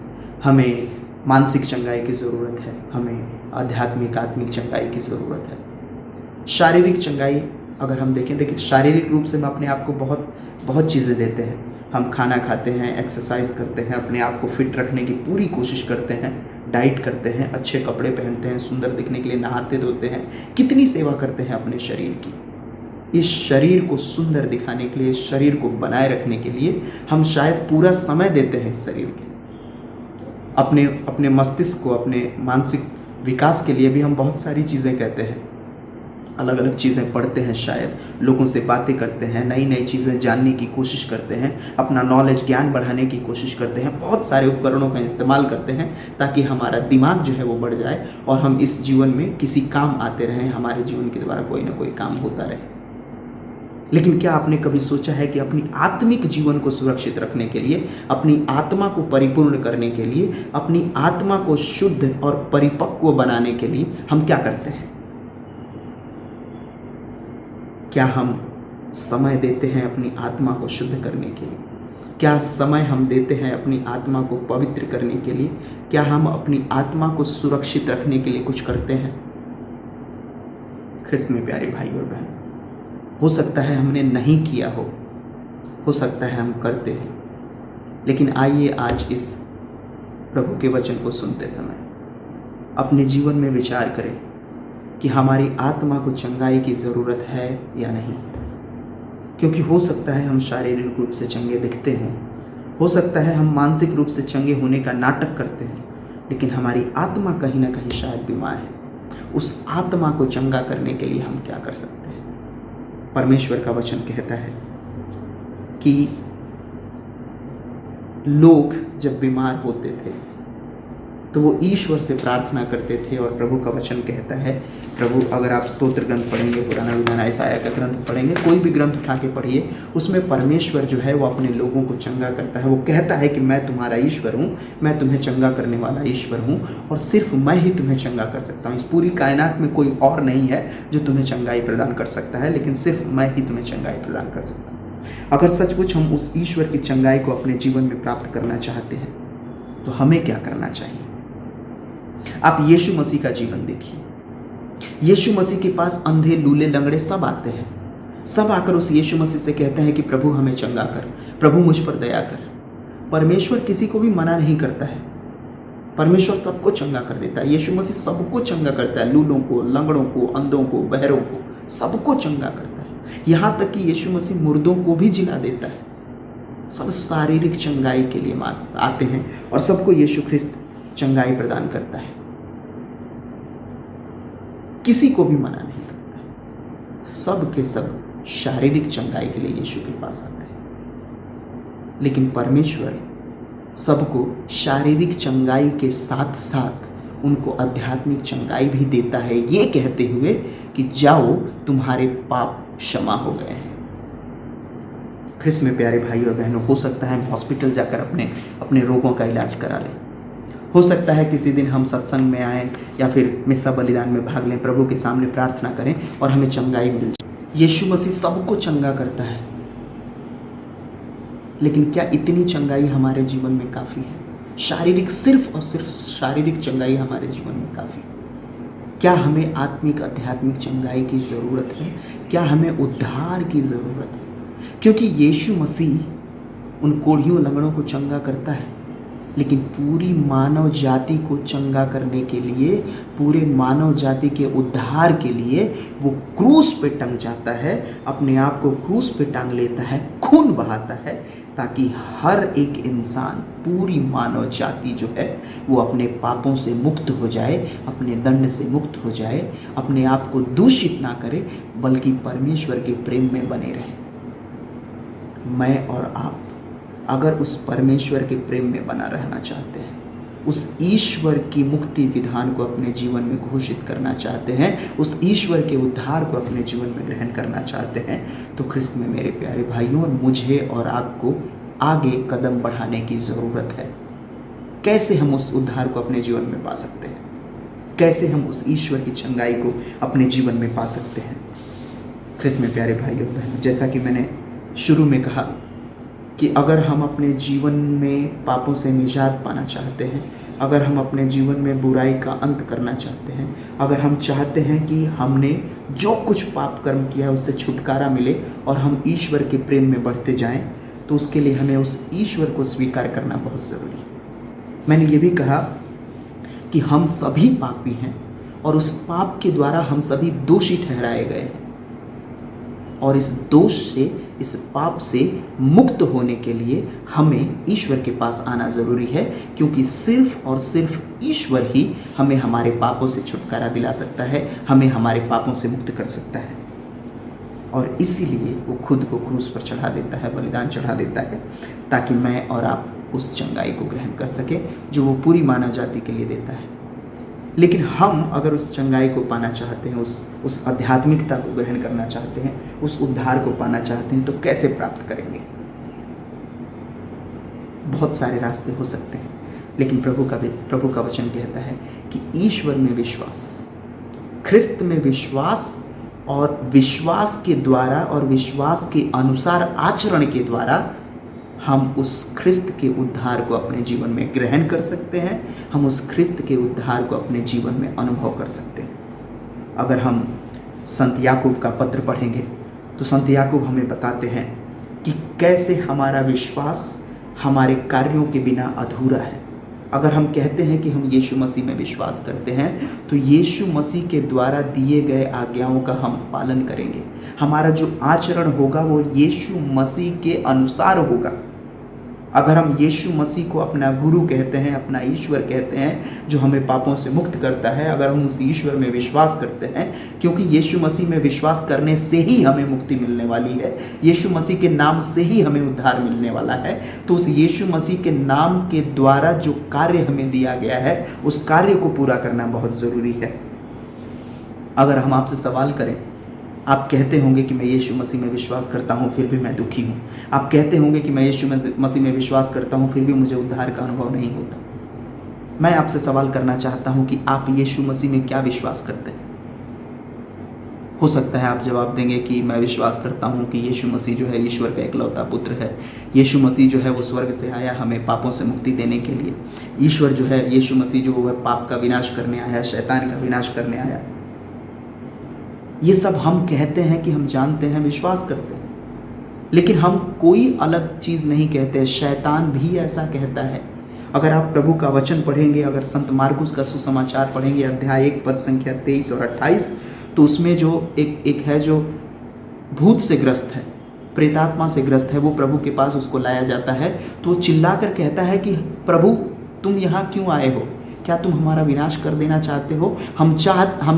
हमें मानसिक चंगाई की ज़रूरत है, हमें आत्मिक चंगाई की ज़रूरत है। शारीरिक चंगाई अगर हम देखिए शारीरिक रूप से हम अपने आप को बहुत चीज़ें देते हैं। हम खाना खाते हैं, एक्सरसाइज करते हैं, अपने आप को फिट रखने की पूरी कोशिश करते हैं, डाइट करते हैं, अच्छे कपड़े पहनते हैं, सुंदर दिखने के लिए नहाते धोते हैं, कितनी सेवा करते हैं अपने शरीर की। इस शरीर को सुंदर दिखाने के लिए, इस शरीर को बनाए रखने के लिए हम शायद पूरा समय देते हैं इस शरीर के। अपने मस्तिष्क को, अपने मानसिक विकास के लिए भी हम बहुत सारी चीज़ें कहते हैं, अलग अलग चीज़ें पढ़ते हैं, शायद लोगों से बातें करते हैं, नई नई चीज़ें जानने की कोशिश करते हैं, अपना नॉलेज ज्ञान बढ़ाने की कोशिश करते हैं, बहुत सारे उपकरणों का इस्तेमाल करते हैं ताकि हमारा दिमाग जो है वो बढ़ जाए और हम इस जीवन में किसी काम आते रहें, हमारे जीवन के द्वारा कोई ना कोई काम होता रहे। लेकिन क्या आपने कभी सोचा है कि अपनी आत्मिक जीवन को सुरक्षित रखने के लिए, अपनी आत्मा को परिपूर्ण करने के लिए, अपनी आत्मा को शुद्ध और परिपक्व बनाने के लिए हम क्या करते हैं? क्या हम समय देते हैं अपनी आत्मा को शुद्ध करने के लिए? क्या समय हम देते हैं अपनी आत्मा को पवित्र करने के लिए? क्या हम अपनी आत्मा को सुरक्षित रखने के लिए कुछ करते हैं? ख्रिस्त में प्यारे भाई और बहन, हो सकता है हमने नहीं किया हो सकता है हम करते हैं, लेकिन आइए आज इस प्रभु के वचन को सुनते समय अपने जीवन में विचार करें कि हमारी आत्मा को चंगाई की ज़रूरत है या नहीं। क्योंकि हो सकता है हम शारीरिक रूप से चंगे दिखते हों, हो सकता है हम मानसिक रूप से चंगे होने का नाटक करते हैं, लेकिन हमारी आत्मा कहीं ना कहीं शायद बीमार है। उस आत्मा को चंगा करने के लिए हम क्या कर सकते हैं? परमेश्वर का वचन कहता है कि लोग जब बीमार होते थे तो वो ईश्वर से प्रार्थना करते थे, और प्रभु का वचन कहता है, प्रभु अगर आप स्तोत्र ग्रंथ पढ़ेंगे, पुराना विधान यशायाह का ग्रंथ पढ़ेंगे, कोई भी ग्रंथ उठा के पढ़िए, उसमें परमेश्वर जो है वो अपने लोगों को चंगा करता है। वो कहता है कि मैं तुम्हारा ईश्वर हूँ, मैं तुम्हें चंगा करने वाला ईश्वर हूँ, और सिर्फ मैं ही तुम्हें चंगा कर सकता हूँ। इस पूरी कायनात में कोई और नहीं है जो तुम्हें चंगाई प्रदान कर सकता है, लेकिन सिर्फ मैं ही तुम्हें चंगाई प्रदान कर सकता हूँ। अगर सचमुच हम उस ईश्वर की चंगाई को अपने जीवन में प्राप्त करना चाहते हैं तो हमें क्या करना चाहिए? आप यीशु मसीह का जीवन देखिए। यीशु मसीह के पास अंधे, लूले, लंगड़े सब आते हैं। सब आकर उस यीशु मसीह से कहते हैं कि प्रभु हमें चंगा कर, प्रभु मुझ पर दया कर। परमेश्वर किसी को भी मना नहीं करता है। परमेश्वर सबको चंगा कर देता है। यीशु मसीह सबको चंगा करता है, लूलों को, लंगड़ों को, अंधों को, बहरों को, सबको चंगा करता है। यहाँ तक कि यीशु मसीह मुर्दों को भी जिला देता है। सब शारीरिक चंगाई के लिए आते हैं और सबको यीशु ख्रिस्त चंगाई प्रदान करता है। किसी को भी मना नहीं करता है। सब के सब शारीरिक चंगाई के लिए यीशु के पास आते हैं। लेकिन परमेश्वर सबको शारीरिक चंगाई के साथ साथ उनको आध्यात्मिक चंगाई भी देता है, ये कहते हुए कि जाओ तुम्हारे पाप क्षमा हो गए हैं। ख्रिस्त में प्यारे भाई और बहनों, हो सकता है हम हॉस्पिटल जाकर अपने रोगों का इलाज करा लें। हो सकता है किसी दिन हम सत्संग में आएँ या फिर मिस्सा बलिदान में भाग लें, प्रभु के सामने प्रार्थना करें और हमें चंगाई मिल जाए। यीशु मसीह सबको चंगा करता है, लेकिन क्या इतनी चंगाई हमारे जीवन में काफ़ी है? शारीरिक, सिर्फ और सिर्फ शारीरिक चंगाई हमारे जीवन में काफ़ी? क्या हमें आत्मिक, आध्यात्मिक चंगाई की ज़रूरत है? क्या हमें उद्धार की ज़रूरत है? क्योंकि यीशु मसीह उन कोढ़ियों, लंगड़ों को चंगा करता है, लेकिन पूरी मानव जाति को चंगा करने के लिए, पूरे मानव जाति के उद्धार के लिए वो क्रूस पे टंग जाता है, अपने आप को क्रूस पे टांग लेता है, खून बहाता है, ताकि हर एक इंसान, पूरी मानव जाति जो है वो अपने पापों से मुक्त हो जाए, अपने दंड से मुक्त हो जाए, अपने आप को दूषित ना करे, बल्कि परमेश्वर के प्रेम में बने रहे। मैं और आप अगर उस परमेश्वर के प्रेम में बना रहना चाहते हैं, उस ईश्वर की मुक्ति विधान को अपने जीवन में घोषित करना चाहते हैं, उस ईश्वर के उद्धार को अपने जीवन में ग्रहण करना चाहते हैं, तो ख्रिस्त में मेरे प्यारे भाइयों, और मुझे और आपको आगे कदम बढ़ाने की ज़रूरत है। कैसे हम उस उद्धार को अपने जीवन में पा सकते हैं? कैसे हम उस ईश्वर की चंगाई को अपने जीवन में पा सकते हैं? ख्रिस्त में प्यारे भाइयों और बहनों, जैसा कि मैंने शुरू में कहा कि अगर हम अपने जीवन में पापों से निजात पाना चाहते हैं, अगर हम अपने जीवन में बुराई का अंत करना चाहते हैं, अगर हम चाहते हैं कि हमने जो कुछ पाप कर्म किया है उससे छुटकारा मिले और हम ईश्वर के प्रेम में बढ़ते जाएं, तो उसके लिए हमें उस ईश्वर को स्वीकार करना बहुत ज़रूरी है। मैंने ये भी कहा कि हम सभी पापी हैं और उस पाप के द्वारा हम सभी दोषी ठहराए गए हैं, और इस दोष से, इस पाप से मुक्त होने के लिए हमें ईश्वर के पास आना ज़रूरी है, क्योंकि सिर्फ और सिर्फ ईश्वर ही हमें हमारे पापों से छुटकारा दिला सकता है, हमें हमारे पापों से मुक्त कर सकता है। और इसीलिए वो खुद को क्रूस पर चढ़ा देता है, बलिदान चढ़ा देता है, ताकि मैं और आप उस चंगाई को ग्रहण कर सके जो वो पूरी मानव जाति के लिए देता है। लेकिन हम अगर उस चंगाई को पाना चाहते हैं, उस आध्यात्मिकता को ग्रहण करना चाहते हैं, उस उद्धार को पाना चाहते हैं, तो कैसे प्राप्त करेंगे? बहुत सारे रास्ते हो सकते हैं, लेकिन प्रभु का वचन कहता है कि ईश्वर में विश्वास, ख्रिस्त में विश्वास, और विश्वास के द्वारा और विश्वास के अनुसार आचरण के द्वारा हम उस ख्रिस्त के उद्धार को अपने जीवन में ग्रहण कर सकते हैं, हम उस ख्रिस्त के उद्धार को अपने जीवन में अनुभव कर सकते हैं। अगर हम संत याकूब का पत्र पढ़ेंगे तो संत याकूब हमें बताते हैं कि कैसे हमारा विश्वास हमारे कार्यों के बिना अधूरा है। अगर हम कहते हैं कि हम यीशु मसीह में विश्वास करते हैं, तो यीशु मसीह के द्वारा दिए गए आज्ञाओं का हम पालन करेंगे। हमारा जो आचरण होगा वो यीशु मसीह के अनुसार होगा। अगर हम यीशु मसीह को अपना गुरु कहते हैं, अपना ईश्वर कहते हैं जो हमें पापों से मुक्त करता है, अगर हम उस ईश्वर में विश्वास करते हैं, क्योंकि यीशु मसीह में विश्वास करने से ही हमें मुक्ति मिलने वाली है, यीशु मसीह के नाम से ही हमें उद्धार मिलने वाला है, तो उस यीशु मसीह के नाम के द्वारा जो कार्य हमें दिया गया है उस कार्य को पूरा करना बहुत ज़रूरी है। अगर हम आपसे सवाल करें, आप कहते होंगे कि मैं यीशु मसीह में विश्वास करता हूँ फिर भी मैं दुखी हूँ। आप कहते होंगे कि मैं यीशु मसीह में विश्वास करता हूँ फिर भी मुझे उद्धार का अनुभव नहीं होता। मैं आपसे सवाल करना चाहता हूँ कि आप यीशु मसीह में क्या विश्वास करते हैं? हो सकता है आप जवाब देंगे कि मैं विश्वास करता हूँ कि यीशु मसीह जो है ईश्वर का इकलौता पुत्र है। यीशु मसीह जो है वो स्वर्ग से आया हमें पापों से मुक्ति देने के लिए। ईश्वर जो है, यीशु मसीह जो है पाप का विनाश करने आया, शैतान का विनाश करने आया। ये सब हम कहते हैं कि हम जानते हैं, विश्वास करते हैं, लेकिन हम कोई अलग चीज़ नहीं कहते। शैतान भी ऐसा कहता है। अगर आप प्रभु का वचन पढ़ेंगे, अगर संत मार्कुस का सुसमाचार पढ़ेंगे अध्याय 1 पद संख्या 23 और 28, तो उसमें जो एक है जो भूत से ग्रस्त है, प्रेतात्मा से ग्रस्त है, वो प्रभु के पास उसको लाया जाता है। तो वो चिल्लाकर कहता है कि प्रभु तुम यहाँ क्यों आए हो? क्या तुम हमारा विनाश कर देना चाहते हो? हम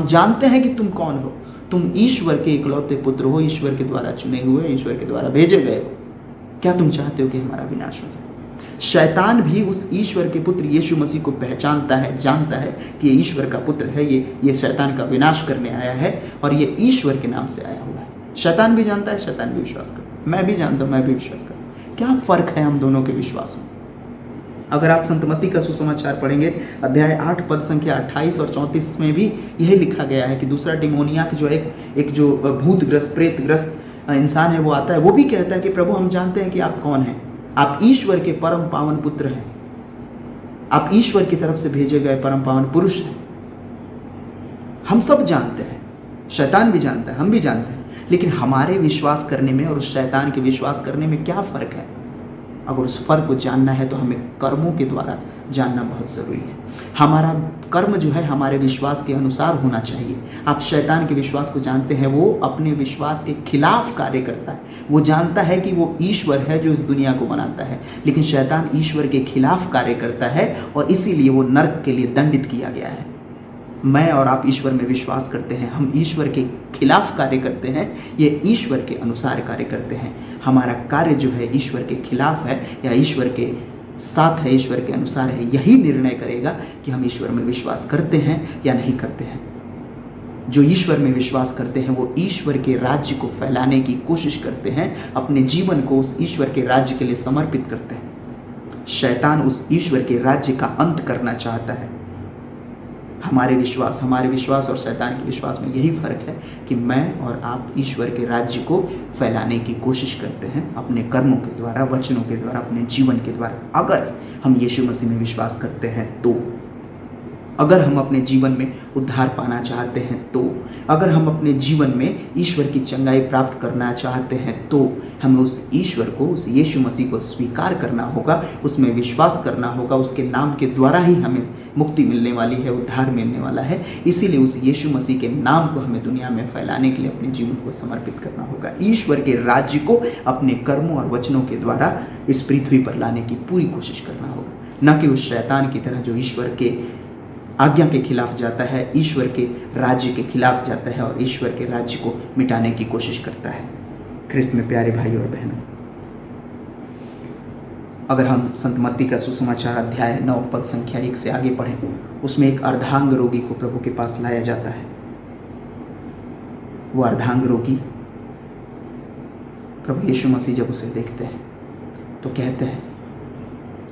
जानते हैं कि तुम कौन हो। तुम ईश्वर के इकलौते पुत्र हो, ईश्वर के द्वारा चुने हुए, ईश्वर के द्वारा भेजे गए हो। क्या तुम चाहते हो कि हमारा विनाश हो जाए? शैतान भी उस ईश्वर के पुत्र यीशु मसीह को पहचानता है, जानता है कि ये ईश्वर का पुत्र है, ये शैतान का विनाश करने आया है और ये ईश्वर के नाम से आया हुआ है। शैतान भी जानता है, शैतान भी विश्वास करता है, मैं भी जानता हूँ, मैं भी विश्वास करता हूँ। क्या फ़र्क है हम दोनों के विश्वास में? अगर आप संत मत्ती का सुसमाचार पढ़ेंगे अध्याय 8 पद संख्या 28 और 34 में भी यही लिखा गया है कि दूसरा डिमोनियाक जो एक जो भूतग्रस्त प्रेतग्रस्त इंसान है वो आता है, वो भी कहता है कि प्रभु हम जानते हैं कि आप कौन हैं, आप ईश्वर के परम पावन पुत्र हैं, आप ईश्वर की तरफ से भेजे गए परम पावन पुरुष हैं। हम सब जानते हैं, शैतान भी जानता है, हम भी जानते हैं, लेकिन हमारे विश्वास करने में और उस शैतान के विश्वास करने में क्या फ़र्क है? अगर उस फ़र्क को जानना है तो हमें कर्मों के द्वारा जानना बहुत ज़रूरी है। हमारा कर्म जो है हमारे विश्वास के अनुसार होना चाहिए। आप शैतान के विश्वास को जानते हैं, वो अपने विश्वास के खिलाफ कार्य करता है। वो जानता है कि वो ईश्वर है जो इस दुनिया को बनाता है, लेकिन शैतान ईश्वर के खिलाफ कार्य करता है और इसीलिए वो नरक के लिए दंडित किया गया है। मैं और आप ईश्वर में विश्वास करते हैं, हम ईश्वर के खिलाफ कार्य करते हैं, ये ईश्वर के अनुसार कार्य करते हैं। हमारा कार्य जो है ईश्वर के खिलाफ है या ईश्वर के साथ है, ईश्वर के अनुसार है, यही निर्णय करेगा कि हम ईश्वर में विश्वास करते हैं या नहीं करते हैं। जो ईश्वर में विश्वास करते हैं वो ईश्वर के राज्य को फैलाने की कोशिश करते हैं, अपने जीवन को उस ईश्वर के राज्य के लिए समर्पित करते हैं। शैतान उस ईश्वर के राज्य का अंत करना चाहता है। हमारे विश्वास और शैतान के विश्वास में यही फ़र्क है कि मैं और आप ईश्वर के राज्य को फैलाने की कोशिश करते हैं अपने कर्मों के द्वारा, वचनों के द्वारा, अपने जीवन के द्वारा। अगर हम यीशु मसीह में विश्वास करते हैं तो, अगर हम अपने जीवन में उद्धार पाना चाहते हैं तो, अगर हम अपने जीवन में ईश्वर की चंगाई प्राप्त करना चाहते हैं तो हमें उस ईश्वर को, उस यीशु मसीह को स्वीकार करना होगा, उसमें विश्वास करना होगा। उसके नाम के द्वारा ही हमें मुक्ति मिलने वाली है, उद्धार मिलने वाला है। इसीलिए उस यीशु मसीह के नाम को हमें दुनिया में फैलाने के लिए अपने जीवन को समर्पित करना होगा। ईश्वर के राज्य को अपने कर्मों और वचनों के द्वारा इस पृथ्वी पर लाने की पूरी कोशिश करना होगा, न कि उस शैतान की तरह जो ईश्वर के आज्ञा के खिलाफ जाता है, ईश्वर के राज्य के खिलाफ जाता है और ईश्वर के राज्य को मिटाने की कोशिश करता है। ख्रिस्त में प्यारे भाई और बहनों, अगर हम संत मत्ती का सुसमाचार अध्याय 9 पद संख्या 1 से आगे पढ़ें, उसमें एक अर्धांग रोगी को प्रभु के पास लाया जाता है। वो अर्धांग रोगी, प्रभु यीशु मसीह जब उसे देखते हैं तो कहते हैं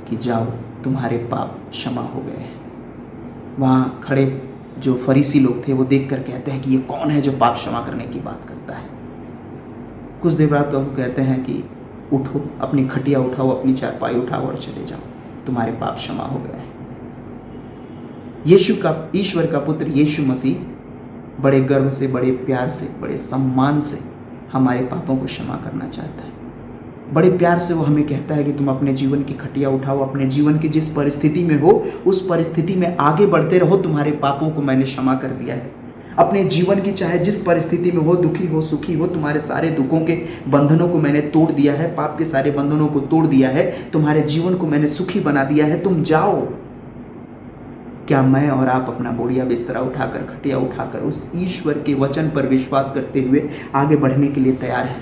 कि जाओ, तुम्हारे पाप क्षमा हो गए हैं। वहाँ खड़े जो फरीसी लोग थे वो देखकर कहते हैं कि ये कौन है जो पाप क्षमा करने की बात करता है। कुछ देर बाद प्रभु कहते हैं कि उठो, अपनी खटिया उठाओ, अपनी चारपाई उठाओ और चले जाओ, तुम्हारे पाप क्षमा हो गए हैं। ईश्वर का पुत्र यीशु मसीह बड़े गर्व से, बड़े प्यार से, बड़े सम्मान से हमारे पापों को क्षमा करना चाहता है। बड़े प्यार से वो हमें कहता है कि तुम अपने जीवन की खटिया उठाओ, अपने जीवन की जिस परिस्थिति में हो उस परिस्थिति में आगे बढ़ते रहो, तुम्हारे पापों को मैंने क्षमा कर दिया है। अपने जीवन की चाहे जिस परिस्थिति में हो, दुखी हो, सुखी हो, तुम्हारे सारे दुखों के बंधनों को मैंने तोड़ दिया है, पाप के सारे बंधनों को तोड़ दिया है, तुम्हारे जीवन को मैंने सुखी बना दिया है, तुम जाओ। क्या मैं और आप अपना बोरिया बिस्तरा उठाकर, खटिया उठाकर उस ईश्वर के वचन पर विश्वास करते हुए आगे बढ़ने के लिए तैयार हैं?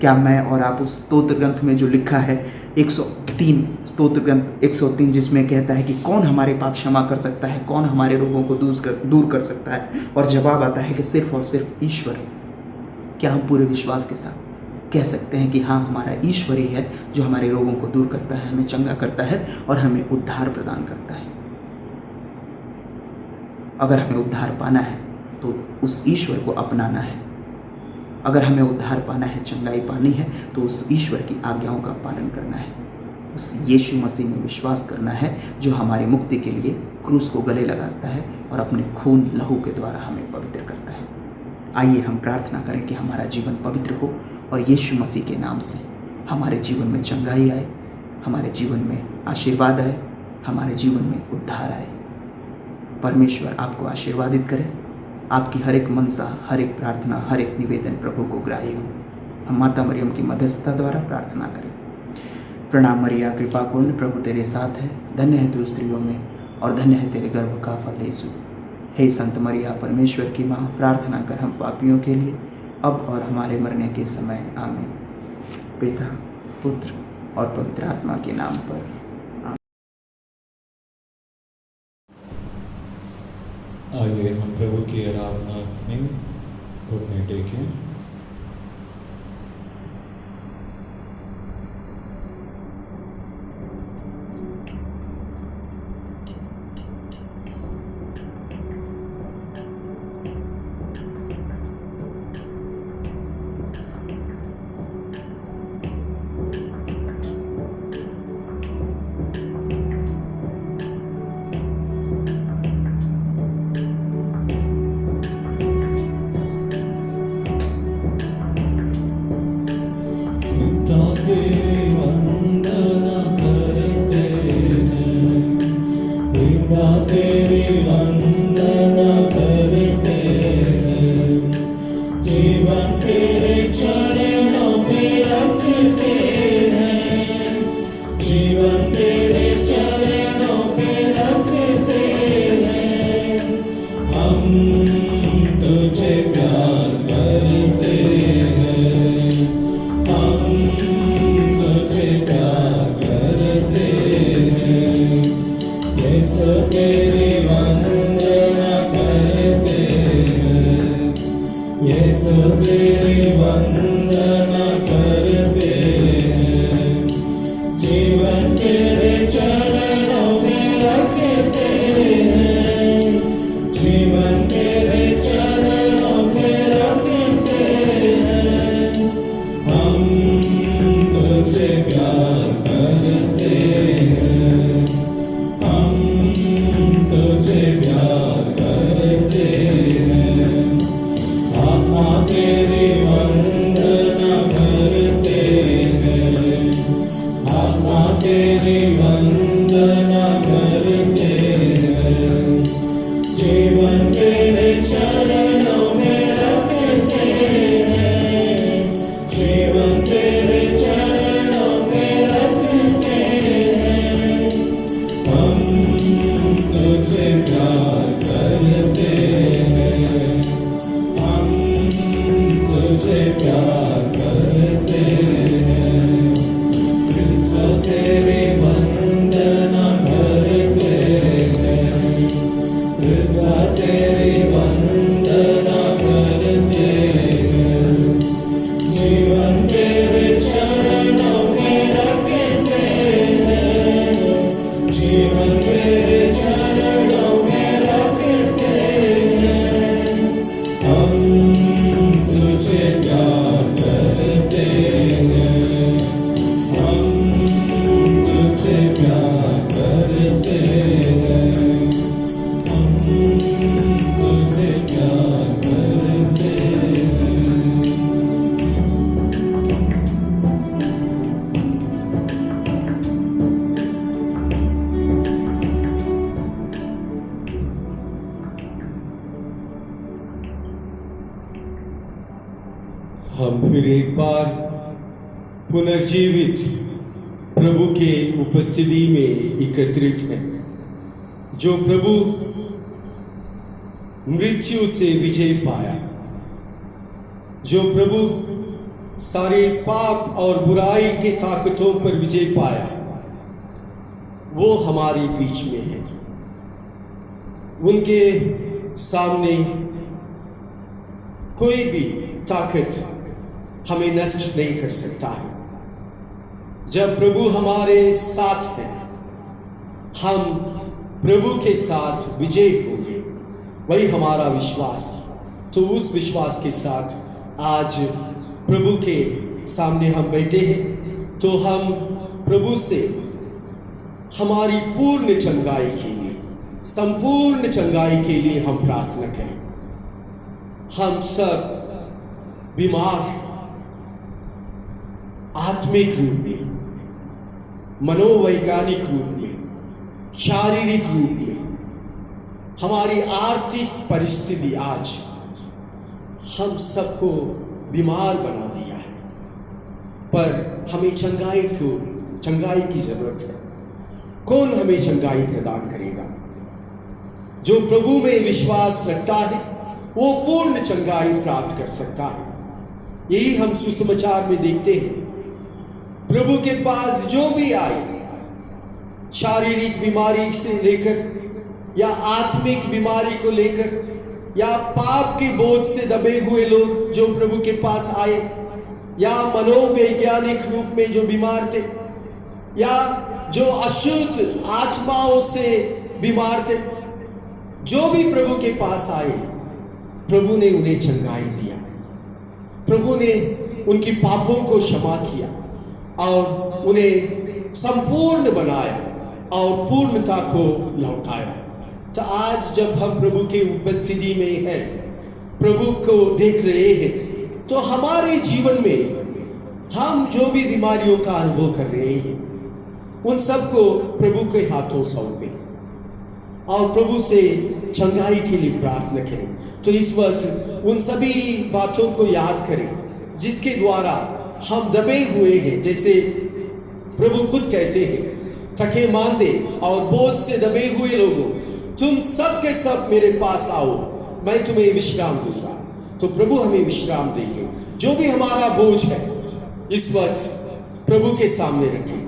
क्या मैं और आप उस स्तोत्र ग्रंथ में जो लिखा है 103 स्तोत्र ग्रंथ 103 जिसमें कहता है कि कौन हमारे पाप क्षमा कर सकता है, कौन हमारे रोगों को दूर कर सकता है, और जवाब आता है कि सिर्फ और सिर्फ ईश्वर। क्या हम पूरे विश्वास के साथ कह सकते हैं कि हाँ, हमारा ईश्वर ही है जो हमारे रोगों को दूर करता है, हमें चंगा करता है और हमें उद्धार प्रदान करता है? अगर हमें उद्धार पाना है तो उस ईश्वर को अपनाना है। अगर हमें उद्धार पाना है, चंगाई पानी है, तो उस ईश्वर की आज्ञाओं का पालन करना है। उस यीशु मसीह में विश्वास करना है जो हमारी मुक्ति के लिए क्रूस को गले लगाता है और अपने खून लहू के द्वारा हमें पवित्र करता है। आइए हम प्रार्थना करें कि हमारा जीवन पवित्र हो और यीशु मसीह के नाम से हमारे जीवन में चंगाई आए, हमारे जीवन में आशीर्वाद आए, हमारे जीवन में उद्धार आए। परमेश्वर आपको आशीर्वादित करे। आपकी हर एक मनसा, हर एक प्रार्थना, हर एक निवेदन प्रभु को ग्राह्य हो। हम माता मरियम की मध्यस्थता द्वारा प्रार्थना करें। प्रणाम मरिया, कृपा पूर्ण, प्रभु तेरे साथ है, धन्य है तू स्त्रियों में और धन्य है तेरे गर्भ का फल यीशु। हे संत मरिया, परमेश्वर की माँ, प्रार्थना कर हम पापियों के लिए, अब और हमारे मरने के समय। आमीन। पिता, पुत्र और पवित्र आत्मा के नाम पर। आइए हम प्रभु की आराधना में घुटने टेकें। हम फिर एक बार पुनर्जीवित प्रभु के उपस्थिति में एकत्रित हैं। जो प्रभु मृत्यु से विजय पाया, जो प्रभु सारे पाप और बुराई के ताकतों पर विजय पाया, वो हमारे बीच में है। उनके सामने कोई भी ताकत हमें नष्ट नहीं कर सकता है। जब प्रभु हमारे साथ है, हम प्रभु के साथ विजय होंगे, वही हमारा विश्वास है। तो उस विश्वास के साथ आज प्रभु के सामने हम बैठे हैं, तो हम प्रभु से हमारी पूर्ण चंगाई के लिए, संपूर्ण चंगाई के लिए हम प्रार्थना करें। हम सब बीमार, आत्मिक रूप में, मनोवैज्ञानिक रूप में, शारीरिक रूप में, हमारी आर्थिक परिस्थिति आज हम सबको बीमार बना दिया है, पर हमें चंगाई की जरूरत है। कौन हमें चंगाई प्रदान करेगा? जो प्रभु में विश्वास रखता है वो पूर्ण चंगाई प्राप्त कर सकता है। यही हम सुसमाचार में देखते हैं। प्रभु के पास जो भी आए, शारीरिक बीमारी से लेकर या आत्मिक बीमारी को लेकर या पाप के बोझ से दबे हुए लोग जो प्रभु के पास आए, या मनोवैज्ञानिक रूप में जो बीमार थे, या जो अशुद्ध आत्माओं से बीमार थे, जो भी प्रभु के पास आए, प्रभु ने उन्हें चंगाई दिया। प्रभु ने उनकी पापों को क्षमा किया और उन्हें संपूर्ण बनाया और पूर्णता को लौटाया। तो आज जब हम प्रभु के उपस्थिति में हैं, प्रभु को देख रहे हैं, तो हमारे जीवन में हम जो भी बीमारियों का अनुभव कर रहे हैं, उन सबको प्रभु के हाथों सौंपे और प्रभु से चंगाई के लिए प्रार्थना करें। तो इस वक्त उन सभी बातों को याद करें जिसके द्वारा हम दबे हुए हैं। जैसे प्रभु खुद कहते हैं, थके मांदे और बोझ से दबे हुए लोगों, तुम सब के सब मेरे पास आओ, मैं तुम्हें विश्राम दूंगा। तो प्रभु हमें विश्राम देंगे। जो भी हमारा बोझ है इस वक्त प्रभु के सामने रखें,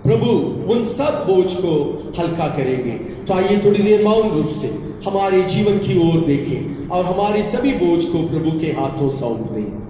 प्रभु उन सब बोझ को हल्का करेंगे। तो आइए थोड़ी देर मौन रूप से हमारे जीवन की ओर देखें और हमारे सभी बोझ को प्रभु के हाथों सौंप दें।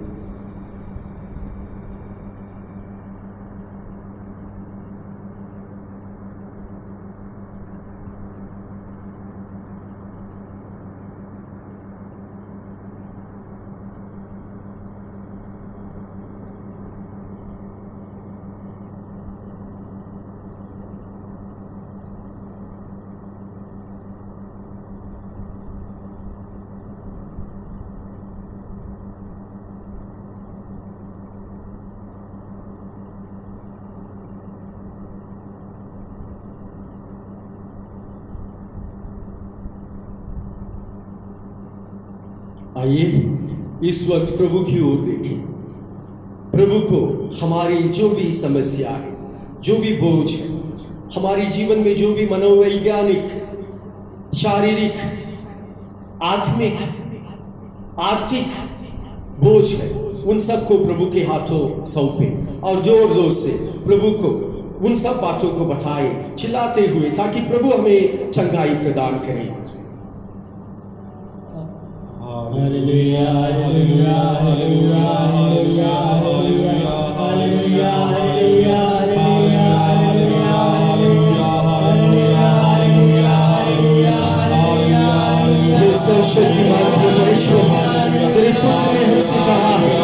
आइए इस वक्त प्रभु की ओर देखें। प्रभु को हमारी जो भी समस्या है, जो भी बोझ है, हमारे जीवन में जो भी मनोवैज्ञानिक, शारीरिक, आत्मिक, आर्थिक बोझ है, उन सबको प्रभु के हाथों सौंपे और जोर जोर से प्रभु को उन सब बातों को बताए, चिल्लाते हुए, ताकि प्रभु हमें चंगाई प्रदान करे। Hallelujah hallelujah hallelujah hallelujah hallelujah hallelujah hallelujah hallelujah hallelujah hallelujah hallelujah hallelujah hallelujah. सर्वशक्तिमान परमेश्वर, तेरे पुत्र ने हमसे कहा है,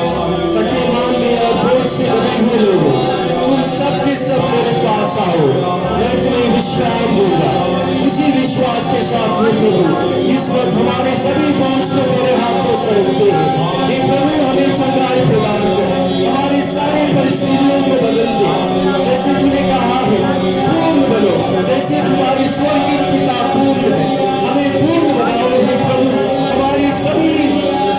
थके मांदे और बोझ से दबे हुए लोगों, तुम सब के सब मेरे पास आओ, मैं तुम्हें विश्राम दूंगा। इसी विश्वास के साथ में प्रभु इस वक्त हमारे सभी बोझ को तेरे हाथों सौंपते हैं। हे प्रभु, हमें चंगाई प्रदान कर, हमारी सारी परिस्थितियों को बदल दे। जैसे तूने कहा है, पूर्ण बनो, जैसे तुम्हारी स्वर्गीय पिता पूर्ण है, हमें पूर्ण बनाओ। हे प्रभु, हमारी सभी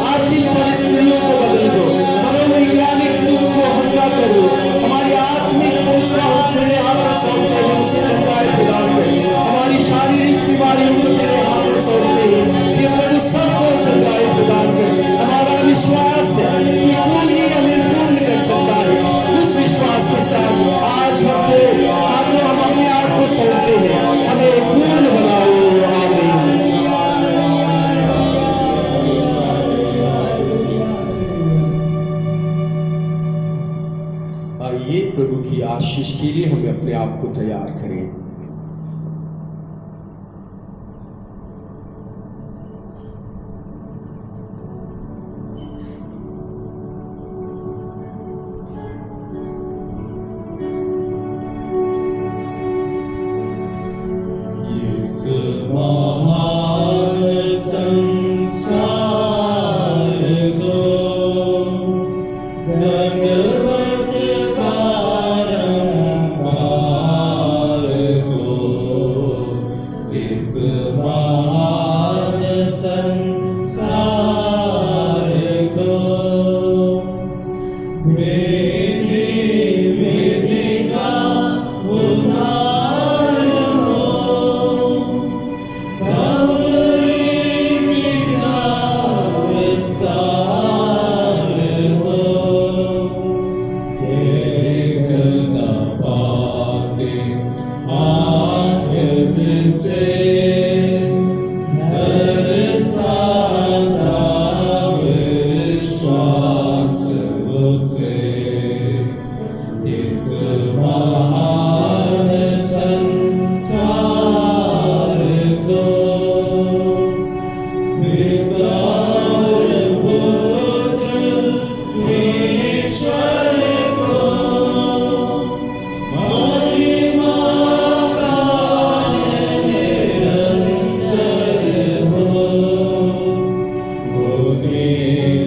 आर्थिक परिस्थितियों को बदल दो, मनोवैज्ञानिक दुख को हल्का करो, हमारी आत्मिक बोझ को तेरे हाथों सौंपते हैं, उसे चंगाई प्रदान कर। हमारी शारीरिक बीमारियों को तेरे हाथों सौंपते हैं, ये प्रभु सबको चंगाई प्रदान कर। हमारा विश्वास है कि तू ही हमें पूर्ण कर सकता है। उस विश्वास के साथ आज हम तेरे हाथों हम अपने आप को सौंपते हैं, हमें पूर्ण बनाओ। आमीन। आइए प्रभु की आशीष के लिए हमें अपने आप को तैयार करें। से बरसाता विश्वास उसे इस महान संसार को पिता और पुत्र ईश्वर को महिमा गान निरंतर हो। होने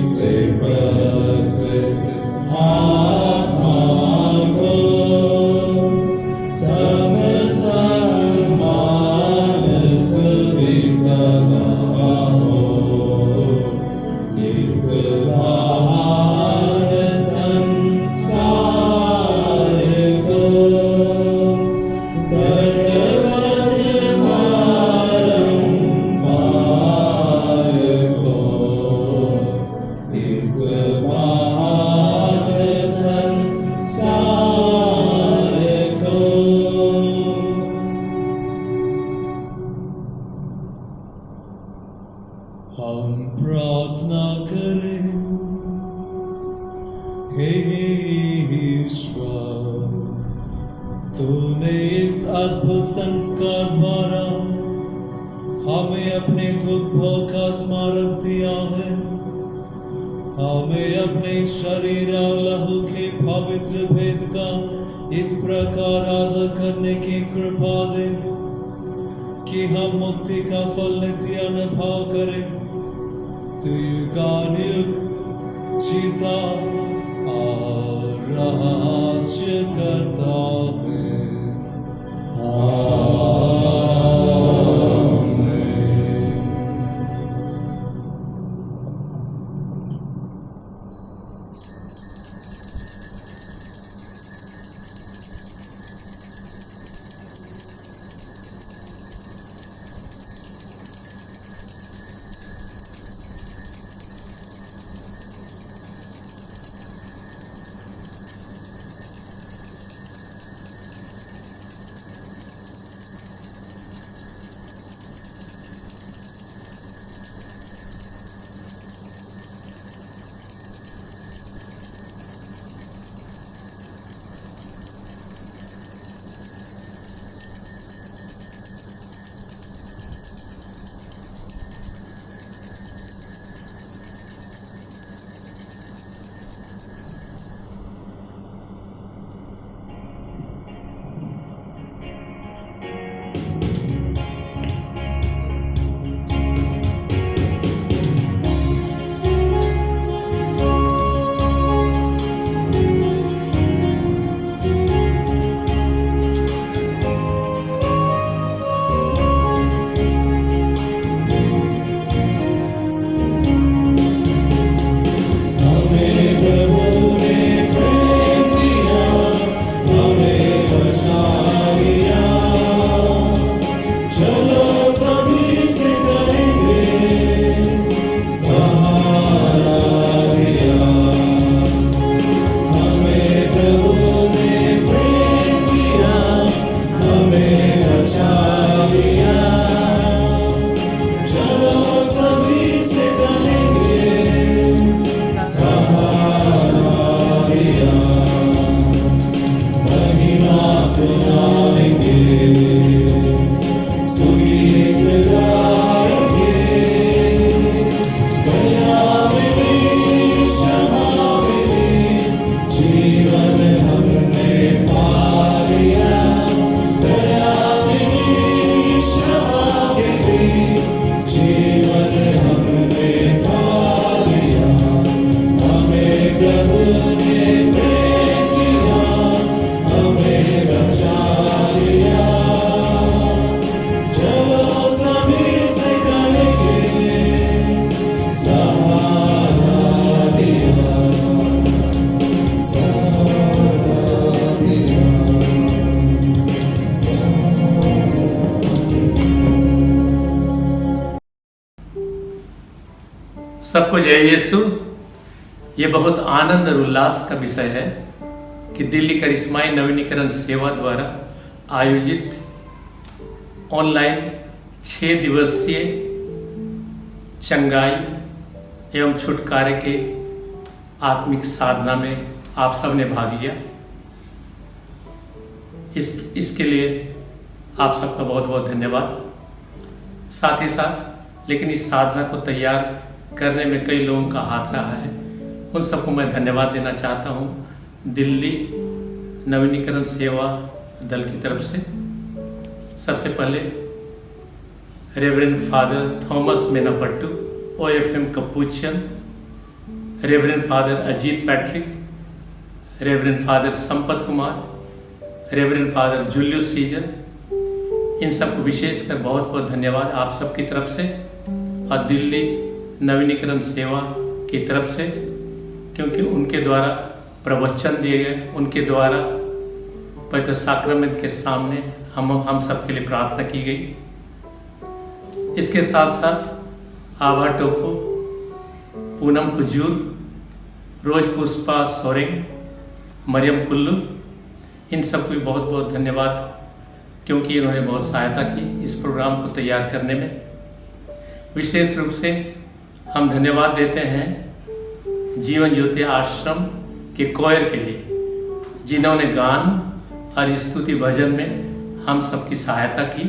से प्रसिद्ध आत्मा को सब सम्मान स्तुति सदा हो। इस महान संस्कार को दंडवत बारंबार को। इस महान संस्कार को। हम प्रार्थना करें। हे ईश्वर, तूने इस अद्भुत संस्कार द्वारा हमें अपने दुख भोग का स्मारक दिया है। हमें अपने शरीर और लहू के पवित्र भेद का इस प्रकार आदर करने की कृपा दे कि हम मुक्ति का फल नित्य अनुभव करें। तू युगानुयुग जीता और राज्य करता है। आमीन। सबको जय यीशु। ये बहुत आनंद और उल्लास का विषय है कि दिल्ली करिश्माई नवीनीकरण सेवा द्वारा आयोजित ऑनलाइन 6 दिवसीय चंगाई एवं छुटकारे के आत्मिक साधना में आप सब ने भाग लिया। इसके लिए आप सबका बहुत बहुत धन्यवाद। साथ ही साथ लेकिन इस साधना को तैयार करने में कई लोगों का हाथ रहा है, उन सबको मैं धन्यवाद देना चाहता हूँ दिल्ली नवीनीकरण सेवा दल की तरफ से। सबसे पहले reverend father Thomas Menapattu OFM Capuchin, reverend father Ajit Patrick, reverend father Sampat Kumar, reverend father Julius Caesar, इन सबको विशेषकर बहुत बहुत धन्यवाद आप सबकी तरफ से और दिल्ली नवीनीकरण सेवा की तरफ से, क्योंकि उनके द्वारा प्रवचन दिए गए, उनके द्वारा पवित्र साक्रामेंट के सामने हम सबके लिए प्रार्थना की गई। इसके साथ साथ आभा टोपो, पूनम कुजूर, रोज पुष्पा सोरेंग, मरियम कुल्लू, इन सबको भी बहुत बहुत धन्यवाद, क्योंकि इन्होंने बहुत सहायता की इस प्रोग्राम को तैयार करने में। विशेष रूप से हम धन्यवाद देते हैं जीवन ज्योति आश्रम के कोयर के लिए, जिन्होंने गान और स्तुति भजन में हम सबकी सहायता की।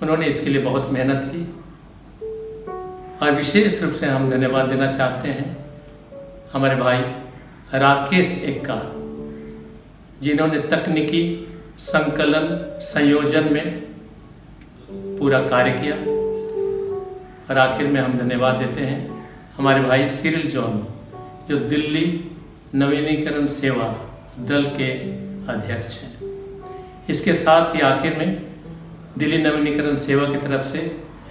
उन्होंने इसके लिए बहुत मेहनत की। और विशेष रूप से हम धन्यवाद देना चाहते हैं हमारे भाई राकेश एक्का, जिन्होंने तकनीकी संकलन संयोजन में पूरा कार्य किया। और आखिर में हम धन्यवाद देते हैं हमारे भाई सिरिल जॉन, जो दिल्ली नवीनीकरण सेवा दल के अध्यक्ष हैं। इसके साथ ही आखिर में दिल्ली नवीनीकरण सेवा की तरफ से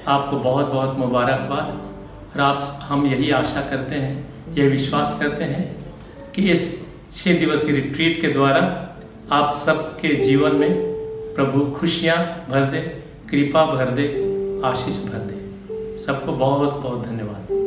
आपको बहुत बहुत मुबारकबाद। और हम यही आशा करते हैं, यह विश्वास करते हैं कि इस 6 दिवसीय रिट्रीट के द्वारा आप सबके जीवन में प्रभु खुशियाँ भर दे, कृपा भर दे, आशीष भर दे। सबको बहुत बहुत धन्यवाद।